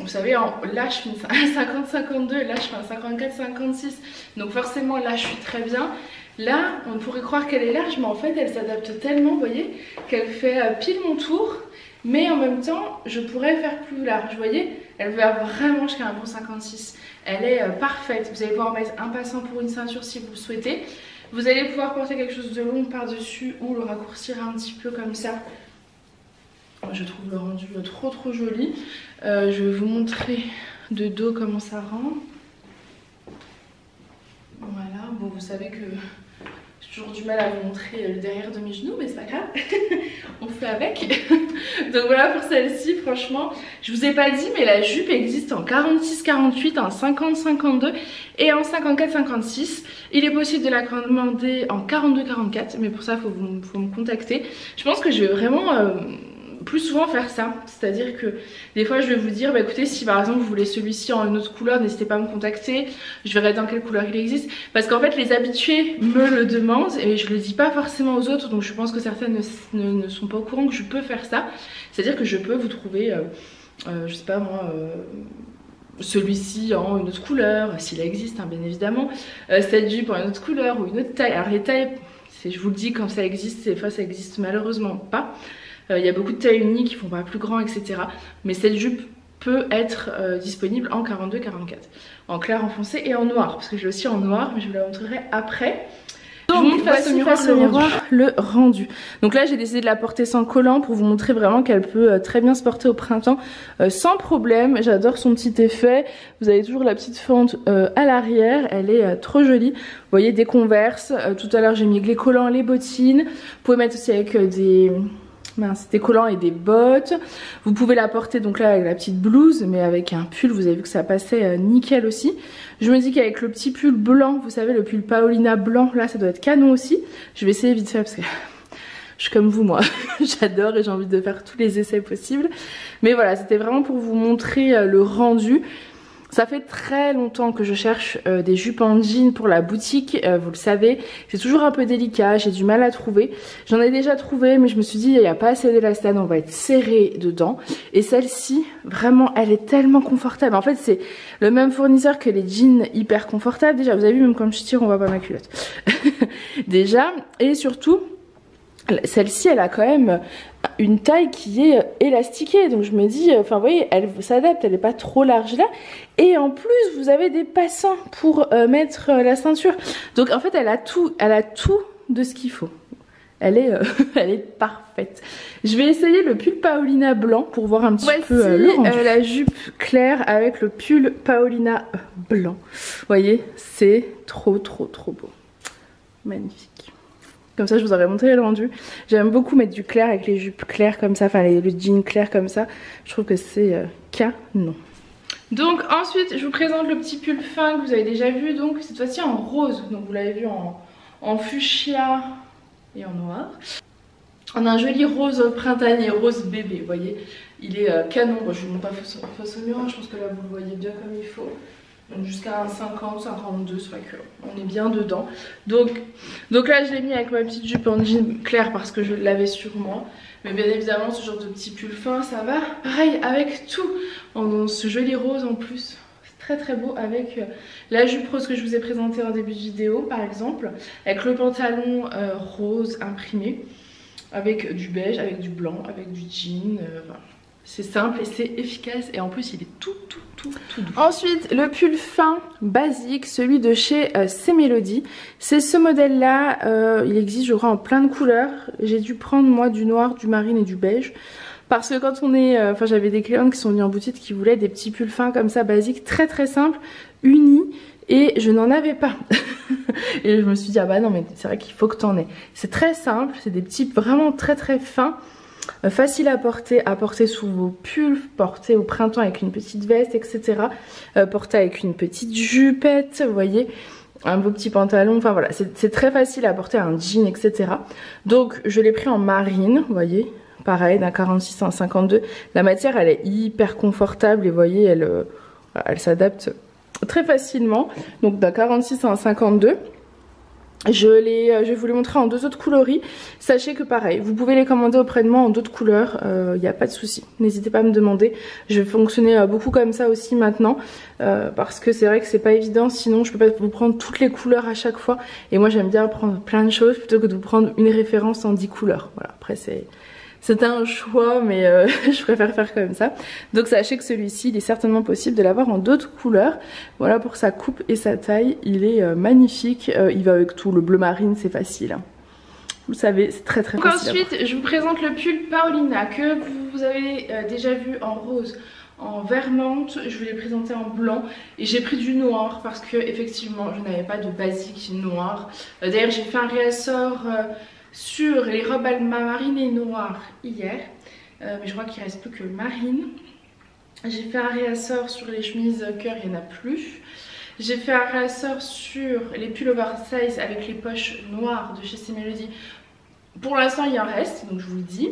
Vous savez, là je fais un 50-52 et là je fais un 54-56. Donc forcément là je suis très bien. Là on pourrait croire qu'elle est large, mais en fait elle s'adapte tellement, vous voyez, qu'elle fait pile mon tour. Mais en même temps je pourrais faire plus large, vous voyez. Elle va vraiment jusqu'à un bon 56. Elle est parfaite. Vous allez pouvoir mettre un passant pour une ceinture si vous le souhaitez. Vous allez pouvoir porter quelque chose de long par dessus ou le raccourcir un petit peu comme ça. Je trouve le rendu trop joli. Je vais vous montrer de dos comment ça rend. Voilà, bon vous savez que j'ai toujours du mal à vous montrer le derrière de mes genoux, mais c'est pas grave, on fait avec. Donc voilà pour celle-ci, franchement, je vous ai pas dit, mais la jupe existe en 46-48, en 50-52 et en 54-56. Il est possible de la commander en 42-44, mais pour ça, faut me contacter. Je pense que je vais vraiment plus souvent faire ça, c'est-à-dire que des fois je vais vous dire bah écoutez, si par exemple vous voulez celui-ci en une autre couleur, n'hésitez pas à me contacter, je verrai dans quelle couleur il existe, parce qu'en fait les habitués me le demandent et je le dis pas forcément aux autres, donc je pense que certaines ne sont pas au courant que je peux faire ça, c'est-à-dire que je peux vous trouver je sais pas moi celui-ci en une autre couleur, s'il existe hein, bien évidemment, cette jupe en une autre couleur ou une autre taille. Alors les tailles, je vous le dis quand ça existe, des fois ça existe malheureusement pas. Il y a beaucoup de tailles uniques qui font pas plus grand, etc. Mais cette jupe peut être disponible en 42-44. En clair, en foncé et en noir. Parce que je l'ai aussi en noir, mais je vous la montrerai après. Donc face au miroir, le rendu. Donc là j'ai décidé de la porter sans collant pour vous montrer vraiment qu'elle peut très bien se porter au printemps sans problème. J'adore son petit effet. Vous avez toujours la petite fente à l'arrière, elle est trop jolie. Vous voyez des Converse, tout à l'heure j'ai mis les collants, les bottines. Vous pouvez mettre aussi avec des collants et des bottes. Vous pouvez la porter donc là avec la petite blouse, mais avec un pull, vous avez vu que ça passait nickel aussi. Je me dis qu'avec le petit pull blanc, vous savez le pull Paolina blanc, là ça doit être canon aussi. Je vais essayer vite fait parce que je suis comme vous moi, j'adore et j'ai envie de faire tous les essais possibles. Mais voilà, c'était vraiment pour vous montrer le rendu. Ça fait très longtemps que je cherche des jupes en jean pour la boutique, vous le savez, c'est toujours un peu délicat, j'ai du mal à trouver. J'en ai déjà trouvé, mais je me suis dit il n'y a pas assez d'élastane, on va être serré dedans. Et celle-ci, vraiment, elle est tellement confortable. En fait, c'est le même fournisseur que les jeans hyper confortables. Déjà, vous avez vu, même quand je tire, on voit pas ma culotte. Déjà, et surtout, celle-ci, elle a quand même une taille qui est élastiquée, donc je me dis, enfin vous voyez, elle s'adapte, elle n'est pas trop large là, et en plus vous avez des passants pour mettre la ceinture, donc en fait elle a tout de ce qu'il faut. Elle est parfaite. Je vais essayer le pull Paolina blanc pour voir un petit peu le rendu. La jupe claire avec le pull Paolina blanc. Vous voyez, c'est trop beau, magnifique. Comme ça je vous aurais montré le rendu. J'aime beaucoup mettre du clair avec les jupes claires comme ça, enfin le jean clair comme ça. Je trouve que c'est canon. Donc ensuite je vous présente le petit pull fin que vous avez déjà vu. Donc cette fois-ci en rose. Donc vous l'avez vu en fuchsia et en noir. On a un joli rose printanier, rose bébé, vous voyez. Il est canon. Bon, je ne vous montre pas face au miroir, je pense que là vous le voyez bien comme il faut. Donc jusqu'à un 50, 52, c'est vrai qu'on est bien dedans. Donc là je l'ai mis avec ma petite jupe en jean clair parce que je l'avais sur moi. Mais bien évidemment ce genre de petit pull fin ça va. Pareil avec tout, en ce joli rose en plus. C'est très beau avec la jupe rose que je vous ai présentée en début de vidéo par exemple. Avec le pantalon rose imprimé. Avec du beige, avec du blanc, avec du jean. Voilà. C'est simple et c'est efficace et en plus il est tout doux. Ensuite le pull fin basique, celui de chez C'est Mélodie. C'est ce modèle là, il existe je crois en plein de couleurs. J'ai dû prendre moi du noir, du marine et du beige. Parce que quand on est, enfin j'avais des clientes qui sont venues en boutique qui voulaient des petits pulls fins comme ça basiques, très simples, unis. Et je n'en avais pas. Et je me suis dit ah bah non mais c'est vrai qu'il faut que t'en aies. C'est très simple, c'est des petits vraiment très fins. Facile à porter sous vos pulls, porter au printemps avec une petite veste, etc. Porter avec une petite jupette, vous voyez, un beau petit pantalon, enfin voilà, c'est très facile à porter un jean, etc. Donc je l'ai pris en marine, vous voyez, pareil, d'un 46 à un 52. La matière, elle est hyper confortable et vous voyez, elle s'adapte très facilement. Donc d'un 46 à un 52. Je vais vous les montrer en deux autres coloris. Sachez que pareil, vous pouvez les commander auprès de moi en d'autres couleurs, il n'y a pas de souci. N'hésitez pas à me demander. Je vais fonctionner beaucoup comme ça aussi maintenant. Parce que c'est vrai que c'est pas évident, sinon je peux pas vous prendre toutes les couleurs à chaque fois. Et moi j'aime bien prendre plein de choses plutôt que de vous prendre une référence en 10 couleurs. Voilà, après c'est un choix, mais je préfère faire comme ça. Donc sachez que celui-ci, il est certainement possible de l'avoir en d'autres couleurs. Voilà pour sa coupe et sa taille, il est magnifique. Il va avec tout, le bleu marine, c'est facile. Vous savez, c'est très très donc facile. Ensuite, je vous présente le pull Paulina que vous avez déjà vu en rose, en vert menthe. Je vous l'ai présenté en blanc et j'ai pris du noir parce que effectivement je n'avais pas de basique noir. D'ailleurs j'ai fait un réassort sur les robes Alma marine et noir hier, mais je crois qu'il reste plus que marine. J'ai fait un réassort sur les chemises cœur, il n'y en a plus. J'ai fait un réassort sur les pulls oversize avec les poches noires de chez C-Melody. Pour l'instant il y en reste, donc je vous le dis.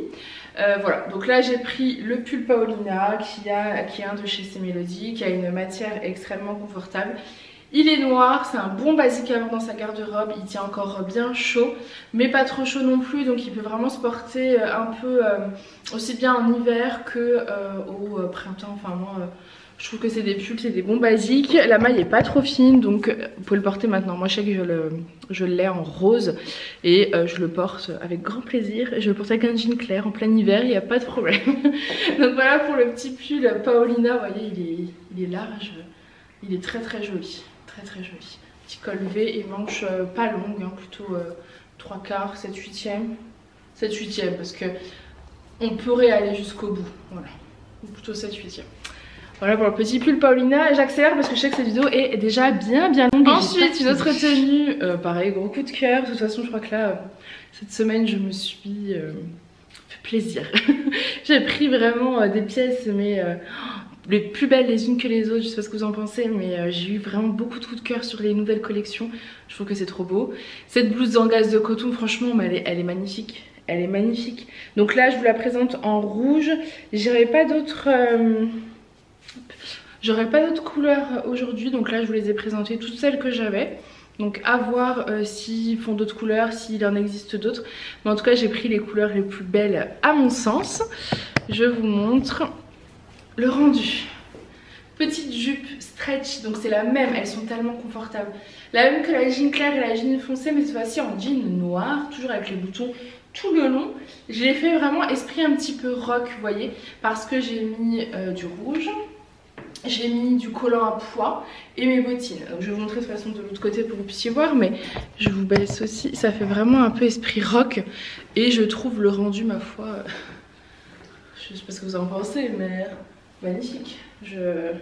Voilà, donc là j'ai pris le pull Paulina qui est un de chez C-Melody, qui a une matière extrêmement confortable. Il est noir, c'est un bon basique à avoir dans sa garde-robe, il tient encore bien chaud, mais pas trop chaud non plus, donc il peut vraiment se porter un peu aussi bien en hiver que au printemps. Enfin moi je trouve que c'est des pulls, c'est des bons basiques. La maille est pas trop fine, donc vous pouvez le porter maintenant. Moi je sais que je l'ai en rose et je le porte avec grand plaisir. Je le porte avec un jean clair en plein hiver, il n'y a pas de problème. Donc voilà pour le petit pull Paulina, vous voyez il est large, il est très très joli. Très très joli. Petit col V et manche pas longue, hein, plutôt 3/4, 7/8e. 7/8e parce que on pourrait aller jusqu'au bout. Voilà. Ou plutôt 7/8e. Voilà pour le petit pull Paulina. J'accélère parce que je sais que cette vidéo est déjà bien longue. Ensuite, une autre tenue. Pareil, gros coup de cœur. De toute façon, je crois que là, cette semaine, je me suis fait plaisir. J'ai pris vraiment des pièces, mais les plus belles les unes que les autres, je sais pas ce que vous en pensez, mais j'ai eu vraiment beaucoup de coups de cœur sur les nouvelles collections. Je trouve que c'est trop beau. Cette blouse en gaze de coton, franchement, elle est magnifique. Elle est magnifique. Donc là, je vous la présente en rouge. J'aurais pas d'autres couleurs aujourd'hui. Donc là, je vous les ai présentées toutes celles que j'avais. Donc à voir s'ils font d'autres couleurs, s'il en existe d'autres. Mais en tout cas, j'ai pris les couleurs les plus belles à mon sens. Je vous montre le rendu. Petite jupe stretch, donc c'est la même, elles sont tellement confortables. La même que la jean claire et la jean foncée, mais cette fois-ci en jean noir, toujours avec les boutons tout le long. Je l'ai fait vraiment esprit un petit peu rock, vous voyez, parce que j'ai mis du rouge, j'ai mis du collant à pois et mes bottines. Donc je vais vous montrer de toute façon de l'autre côté pour que vous puissiez voir, mais je vous baisse aussi. Ça fait vraiment un peu esprit rock et je trouve le rendu, ma foi, je sais pas ce que vous en pensez, mais magnifique. Je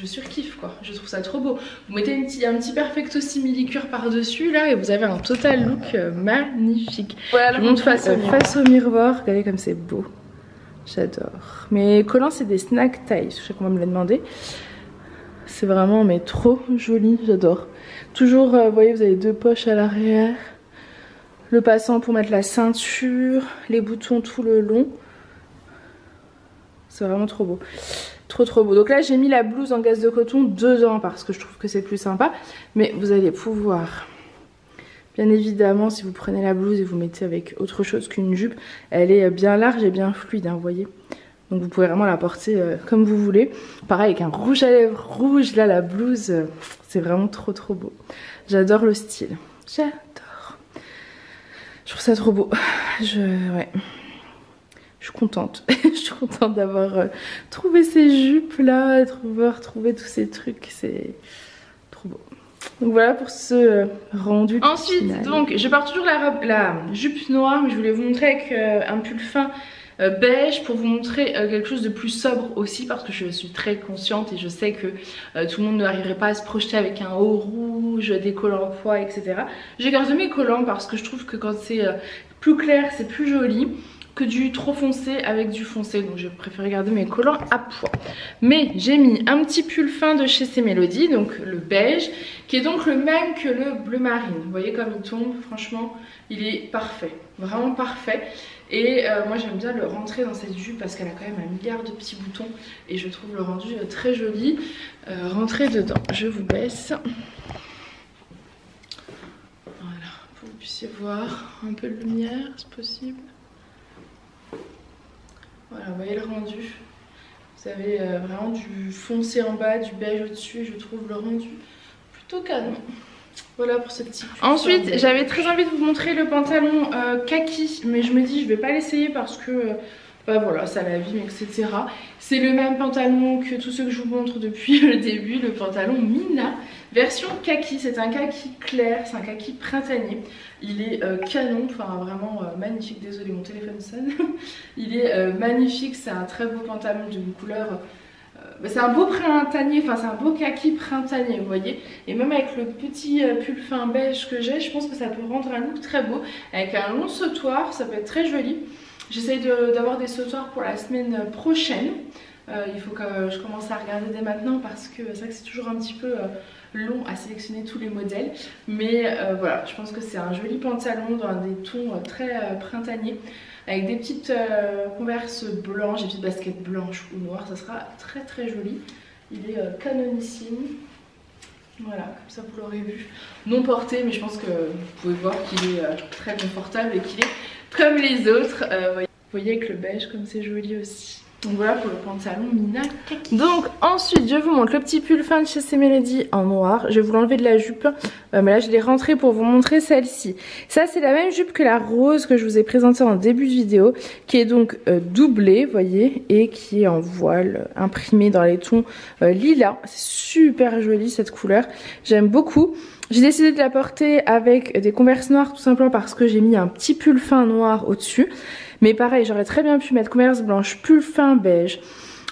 surkiffe quoi, je trouve ça trop beau. Vous mettez un petit perfecto simili-cure par dessus là et vous avez un total look magnifique. Voilà, je vous montre face au miroir, regardez comme c'est beau. J'adore. Mes collants c'est des snack taille, je sais qu'on va me l'a demandé. C'est vraiment mais trop joli, j'adore. Toujours, vous voyez, vous avez deux poches à l'arrière. Le passant pour mettre la ceinture, les boutons tout le long. C'est vraiment trop beau. Trop beau. Donc là j'ai mis la blouse en gaze de coton dedans parce que je trouve que c'est plus sympa. Mais vous allez pouvoir, bien évidemment, si vous prenez la blouse et vous mettez avec autre chose qu'une jupe, elle est bien large et bien fluide, hein, vous voyez. Donc vous pouvez vraiment la porter comme vous voulez. Pareil avec un rouge à lèvres rouge, là la blouse, c'est vraiment trop beau. J'adore le style. J'adore. Je trouve ça trop beau. Ouais. Je suis contente. Je suis contente d'avoir trouvé ces jupes là, d'avoir trouvé tous ces trucs. C'est trop beau. Donc voilà pour ce rendu. Ensuite, final. Donc je pars toujours la jupe noire, mais je voulais vous montrer avec un pull fin beige pour vous montrer quelque chose de plus sobre aussi, parce que je suis très consciente et je sais que tout le monde n'arriverait pas à se projeter avec un haut rouge, des collants en pois, etc. J'ai gardé mes collants parce que je trouve que quand c'est plus clair, c'est plus joli que du trop foncé avec du foncé, donc j'ai préféré garder mes collants à pois. Mais j'ai mis un petit pull fin de chez C-Melody, donc le beige, qui est donc le même que le bleu marine. Vous voyez comme il tombe, franchement il est parfait, vraiment parfait. Et moi j'aime bien le rentrer dans cette jupe parce qu'elle a quand même un milliard de petits boutons et je trouve le rendu très joli. Rentrer dedans, je vous baisse. Voilà, pour que vous puissiez voir un peu de lumière, c'est possible. Voilà, vous voyez le rendu. Vous avez vraiment du foncé en bas, du beige au-dessus. Je trouve le rendu plutôt canon. Voilà pour ce petit. Ensuite, j'avais très envie de vous montrer le pantalon kaki, mais je me dis je vais pas l'essayer parce que Bah voilà, ça l'abîme, etc. C'est le même pantalon que tous ceux que je vous montre depuis le début, le pantalon Mina, version kaki. C'est un kaki clair, c'est un kaki printanier. Il est canon, enfin vraiment magnifique. Désolé, mon téléphone sonne. Il est magnifique, c'est un très beau pantalon d'une couleur... c'est un beau printanier, enfin c'est un beau kaki printanier, vous voyez. Et même avec le petit pull fin beige que j'ai, je pense que ça peut rendre un look très beau. Avec un long sautoir, ça peut être très joli. J'essaye d'avoir des sautoirs pour la semaine prochaine. Il faut que je commence à regarder dès maintenant parce que c'est vrai que c'est toujours un petit peu long à sélectionner tous les modèles. Mais voilà, je pense que c'est un joli pantalon dans des tons très printaniers. Avec des petites converses blanches, des petites baskets blanches ou noires, ça sera très très joli. Il est canonissime. Voilà, comme ça vous l'aurez vu. Non porté, mais je pense que vous pouvez voir qu'il est très confortable et qu'il est comme les autres. Vous voyez avec le beige comme c'est joli aussi. Donc voilà pour le pantalon Mina kaki. Donc ensuite je vous montre le petit pull fin de chez C Melody en noir. Je vais vous l'enlever de la jupe, mais là je l'ai rentré pour vous montrer celle-ci. Ça c'est la même jupe que la rose que je vous ai présentée en début de vidéo, qui est donc doublée, vous voyez, et qui est en voile imprimé dans les tons lilas. C'est super joli cette couleur, j'aime beaucoup. J'ai décidé de la porter avec des Converse noires tout simplement parce que j'ai mis un petit pull fin noir au-dessus. Mais pareil, j'aurais très bien pu mettre Converse blanche, pull fin beige.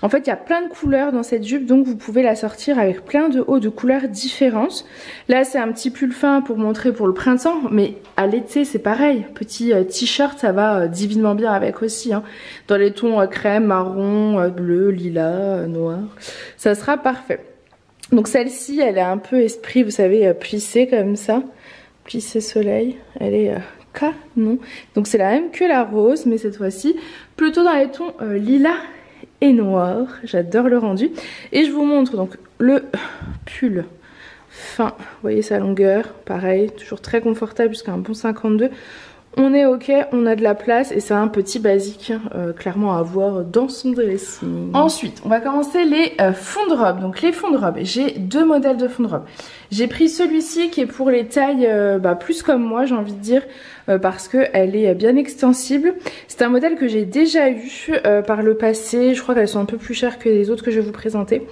En fait, il y a plein de couleurs dans cette jupe, donc vous pouvez la sortir avec plein de hauts de couleurs différentes. Là, c'est un petit pull fin pour montrer pour le printemps, mais à l'été, c'est pareil. Petit t-shirt, ça va divinement bien avec aussi. Hein. Dans les tons crème, marron, bleu, lilas, noir. Ça sera parfait. Donc celle-ci, elle est un peu esprit, vous savez, plissée comme ça. Plissée soleil. Elle est... canon. Donc c'est la même que la rose, mais cette fois-ci plutôt dans les tons lilas et noir. J'adore le rendu. Et je vous montre donc le pull fin. Vous voyez sa longueur, pareil, toujours très confortable jusqu'à un bon 52. On est ok, on a de la place et c'est un petit basique clairement à avoir dans son dressing. Ensuite, on va commencer les fonds de robe. Donc les fonds de robe, j'ai deux modèles de fonds de robe. J'ai pris celui-ci qui est pour les tailles plus comme moi, j'ai envie de dire, parce qu'elle est bien extensible. C'est un modèle que j'ai déjà eu par le passé. Je crois qu'elles sont un peu plus chères que les autres que je vais vous présenter.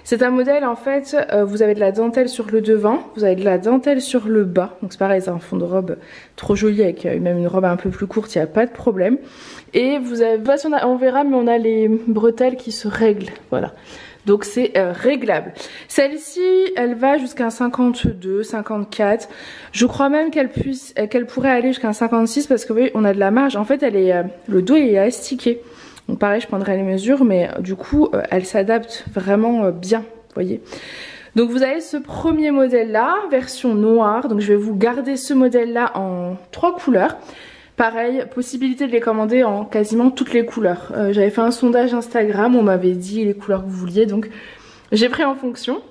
C'est un modèle en fait, vous avez de la dentelle sur le devant, vous avez de la dentelle sur le bas. Donc c'est pareil, c'est un fond de robe trop joli avec même une robe un peu plus courte, il n'y a pas de problème. Et vous avez, on verra, mais on a les bretelles qui se règlent, voilà. Donc c'est réglable. Celle-ci, elle va jusqu'à un 52, 54. Je crois même qu'elle pourrait aller jusqu'à un 56 parce que vous voyez, on a de la marge. En fait, elle est, le dos est astiqué. Donc pareil, je prendrai les mesures, mais du coup, elle s'adapte vraiment bien, vous voyez. Donc vous avez ce premier modèle-là, version noire. Donc je vais vous garder ce modèle-là en 3 couleurs. Pareil, possibilité de les commander en quasiment toutes les couleurs. J'avais fait un sondage Instagram, on m'avait dit les couleurs que vous vouliez, donc j'ai pris en fonction.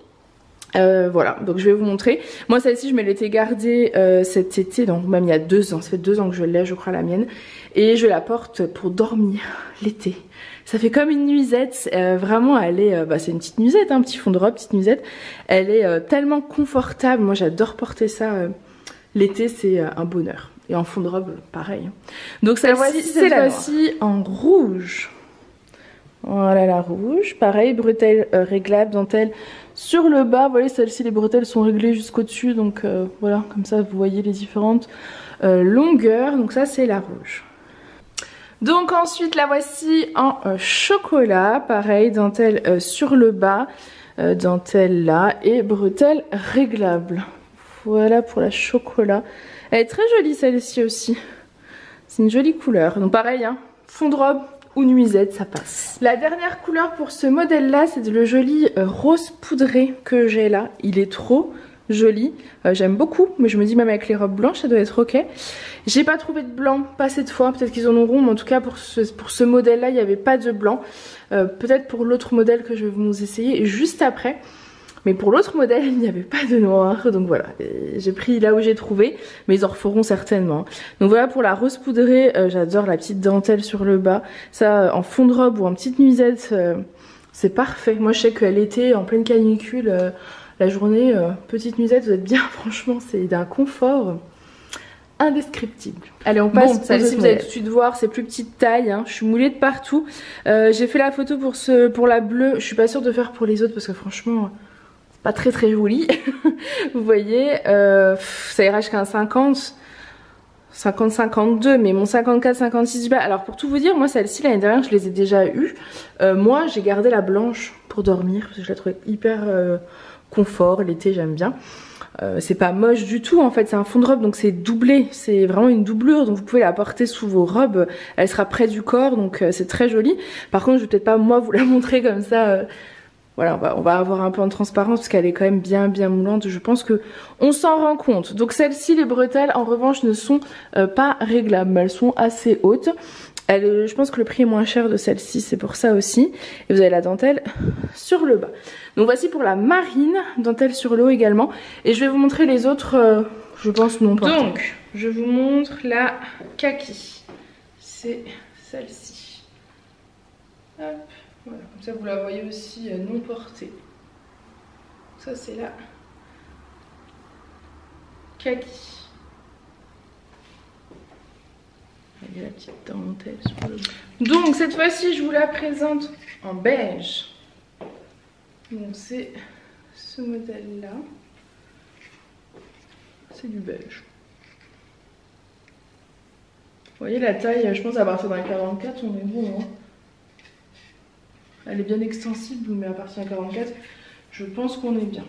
Voilà, donc je vais vous montrer. Moi celle-ci je me l'étais gardée cet été, donc même il y a 2 ans, ça fait 2 ans que je l'ai, je crois, la mienne. Et je la porte pour dormir l'été. Ça fait comme une nuisette, vraiment elle est, c'est une petite nuisette, un petit fond de robe, petite nuisette. Elle est tellement confortable, moi j'adore porter ça l'été, c'est un bonheur. Et en fond de robe, pareil. Donc celle-ci, c'est la fois-ci en rouge. Voilà la rouge, pareil, bretelles réglables, dentelle sur le bas. Vous voyez, celle-ci, les bretelles sont réglées jusqu'au dessus, donc voilà, comme ça vous voyez les différentes longueurs. Donc ça c'est la rouge. Donc ensuite la voici en chocolat, pareil, dentelle sur le bas, dentelle là et bretelles réglables. Voilà pour la chocolat. Elle est très jolie celle-ci aussi. C'est une jolie couleur. Donc pareil, hein, fond de robe ou nuisette, ça passe. La dernière couleur pour ce modèle-là, c'est le joli rose poudré que j'ai là. Il est trop joli. J'aime beaucoup, mais je me dis même avec les robes blanches, ça doit être ok. J'ai pas trouvé de blanc, pas cette fois. Peut-être qu'ils en auront, mais en tout cas pour ce modèle-là, il n'y avait pas de blanc. Peut-être pour l'autre modèle que je vais vous essayer juste après. Mais pour l'autre modèle, il n'y avait pas de noir. Donc voilà, j'ai pris là où j'ai trouvé. Mais ils en referont certainement. Donc voilà pour la rose poudrée. J'adore la petite dentelle sur le bas. Ça, en fond de robe ou en petite nuisette, c'est parfait. Moi, je sais qu'à l'été, en pleine canicule, la journée, petite nuisette, vous êtes bien. Franchement, c'est d'un confort indescriptible. Allez, on passe. Bon, celle-ci vous allez tout de suite voir, c'est plus petite taille, hein. Je suis moulée de partout. J'ai fait la photo pour la bleue, je suis pas sûre de faire pour les autres parce que franchement c'est pas très très joli. Vous voyez, ça ira jusqu'à un 50-52, mais mon 54-56 du bas. Alors pour tout vous dire, moi celle-ci l'année dernière je les ai déjà eues. Moi j'ai gardé la blanche pour dormir parce que je la trouvais hyper confort, l'été j'aime bien. C'est pas moche du tout en fait, c'est un fond de robe donc c'est doublé, c'est vraiment une doublure donc vous pouvez la porter sous vos robes, elle sera près du corps donc c'est très joli. Par contre je vais peut-être pas moi vous la montrer comme ça, voilà on va avoir un peu en transparence parce qu'elle est quand même bien moulante, je pense que on s'en rend compte. Donc celles-ci, les bretelles en revanche ne sont pas réglables, mais elles sont assez hautes. Je pense que le prix est moins cher de celle-ci, c'est pour ça aussi. Et vous avez la dentelle sur le bas. Donc voici pour la marine, dentelle sur le haut également. Et je vais vous montrer les autres, je pense non portées. Donc, je vous montre la kaki. C'est celle-ci. Hop, voilà, comme ça vous la voyez aussi non portée. Ça c'est la kaki. Il y a la petite dentelle sur le bout. Donc cette fois-ci je vous la présente en beige. Donc c'est ce modèle là. C'est du beige. Vous voyez la taille, je pense à partir d'un 44 on est bon. Hein. Elle est bien extensible mais à partir d'un 44 je pense qu'on est bien.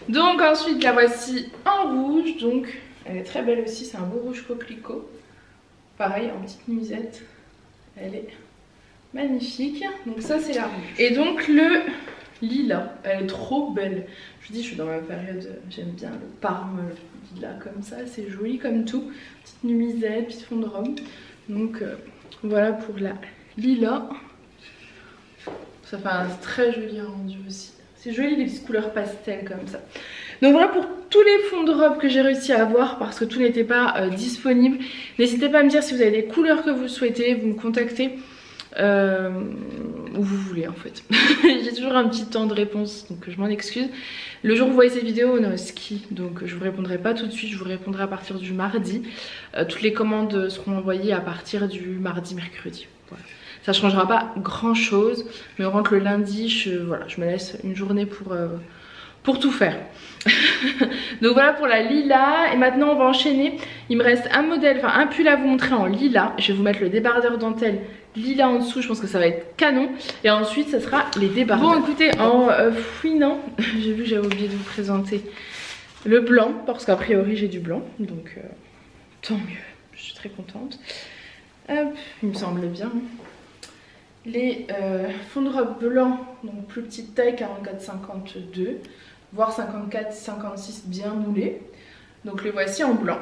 Donc ensuite la voici en rouge. Donc elle est très belle aussi, c'est un beau rouge coquelicot. Pareil en petite nuisette, elle est magnifique. Donc ça c'est la rouge. Et donc le lilas, elle est trop belle. Je vous dis, je suis dans ma période, j'aime bien le parme lilas comme ça, c'est joli comme tout. Petite nuisette, petite fond de robe. Donc voilà pour la lilas. Ça fait un très joli rendu aussi. C'est joli les petites couleurs pastel comme ça. Donc voilà pour tous les fonds de robe que j'ai réussi à avoir parce que tout n'était pas disponible. N'hésitez pas à me dire si vous avez des couleurs que vous souhaitez, vous me contactez où vous voulez en fait. J'ai toujours un petit temps de réponse donc je m'en excuse. Le jour où vous voyez cette vidéo on est au ski donc je vous répondrai pas tout de suite, je vous répondrai à partir du mardi. Toutes les commandes seront envoyées à partir du mardi, mercredi. Voilà. Ça ne changera pas grand chose mais on rentre le lundi, je me laisse une journée pour tout faire. Donc voilà pour la lilas. Et maintenant on va enchaîner. Il me reste un modèle, enfin un pull à vous montrer en lilas. Je vais vous mettre le débardeur dentelle lilas en dessous, je pense que ça va être canon. Et ensuite ça sera les débardeurs. Bon écoutez, en fouinant, j'ai vu que j'avais oublié de vous présenter le blanc, parce qu'a priori j'ai du blanc, donc tant mieux, je suis très contente. Hop, il me semblait bien. Les fonds de robe blancs, donc plus petite taille, 44-52, voire 54-56 bien moulés. Donc les voici en blanc.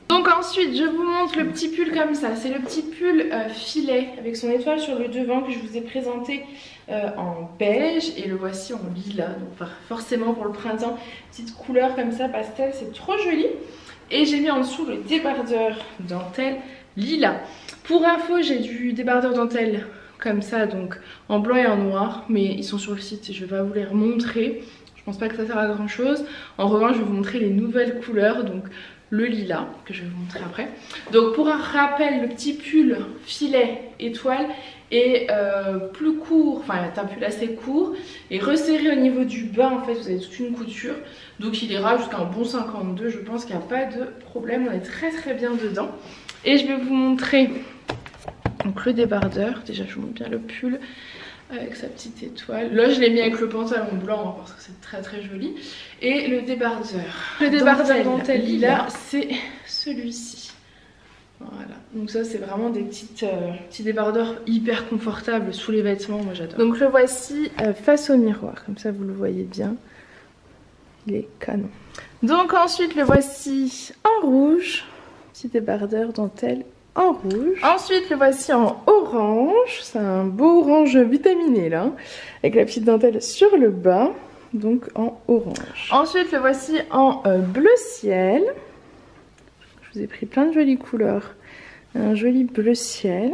Donc ensuite je vous montre le petit pull comme ça. C'est le petit pull filet avec son étoile sur le devant que je vous ai présenté en beige. Et le voici en lilas. Donc forcément pour le printemps, petite couleur comme ça pastel, c'est trop joli. Et j'ai mis en dessous le débardeur dentelle lilas. Pour info, j'ai du débardeur dentelle comme ça, donc en blanc et en noir. Mais ils sont sur le site et je vais pas vous les remontrer. Je pense pas que ça sert à grand chose. En revanche, je vais vous montrer les nouvelles couleurs. Donc le lilas que je vais vous montrer après. Donc pour un rappel, le petit pull filet étoile est plus court, enfin un pull assez court et resserré au niveau du bas. En fait vous avez toute une couture, donc il ira jusqu'à un bon 52. Je pense qu'il n'y a pas de problème, on est très bien dedans. Et je vais vous montrer donc le débardeur. Déjà je vous montre bien le pull avec sa petite étoile. Là je l'ai mis avec le pantalon blanc hein, parce que c'est très joli. Et le débardeur. Le débardeur dentelle lilas, c'est celui-ci. Voilà. Donc ça c'est vraiment des petits débardeurs hyper confortables sous les vêtements. Moi j'adore. Donc le voici face au miroir. Comme ça vous le voyez bien. Il est canon. Donc ensuite le voici en rouge. Petit débardeur dentelle en rouge. Ensuite le voici en orange, c'est un beau orange vitaminé là, avec la petite dentelle sur le bas, donc en orange. Ensuite le voici en bleu ciel, je vous ai pris plein de jolies couleurs, un joli bleu ciel.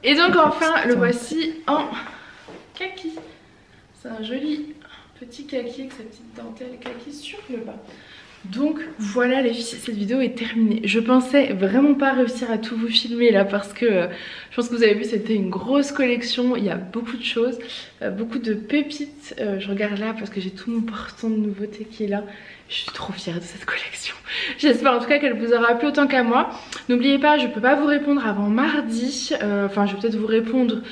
Et donc enfin le voici en kaki, c'est un joli petit kaki avec sa petite dentelle kaki sur le bas. Donc voilà les filles, cette vidéo est terminée. Je pensais vraiment pas réussir à tout vous filmer là parce que je pense que vous avez vu, c'était une grosse collection. Il y a beaucoup de choses, beaucoup de pépites. Je regarde là parce que j'ai tout mon portant de nouveautés qui est là. Je suis trop fière de cette collection. J'espère en tout cas qu'elle vous aura plu autant qu'à moi. N'oubliez pas, je peux pas vous répondre avant mardi. Enfin, je vais peut-être vous répondre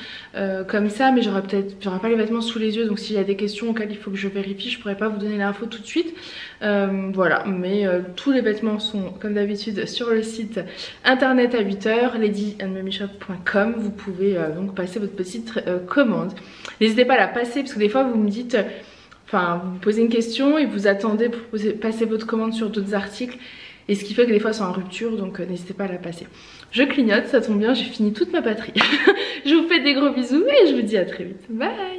comme ça, mais j'aurai pas les vêtements sous les yeux. Donc s'il y a des questions auxquelles il faut que je vérifie, je pourrais pas vous donner l'info tout de suite. Voilà, mais tous les vêtements sont comme d'habitude sur le site internet à 8h, ladyandmummyshop.com. Vous pouvez donc passer votre petite commande. N'hésitez pas à la passer parce que des fois vous me dites... Enfin, vous posez une question et vous attendez pour passer votre commande sur d'autres articles. Et ce qui fait que des fois, c'est en rupture, donc n'hésitez pas à la passer. Je clignote, ça tombe bien, j'ai fini toute ma batterie. Je vous fais des gros bisous et je vous dis à très vite. Bye!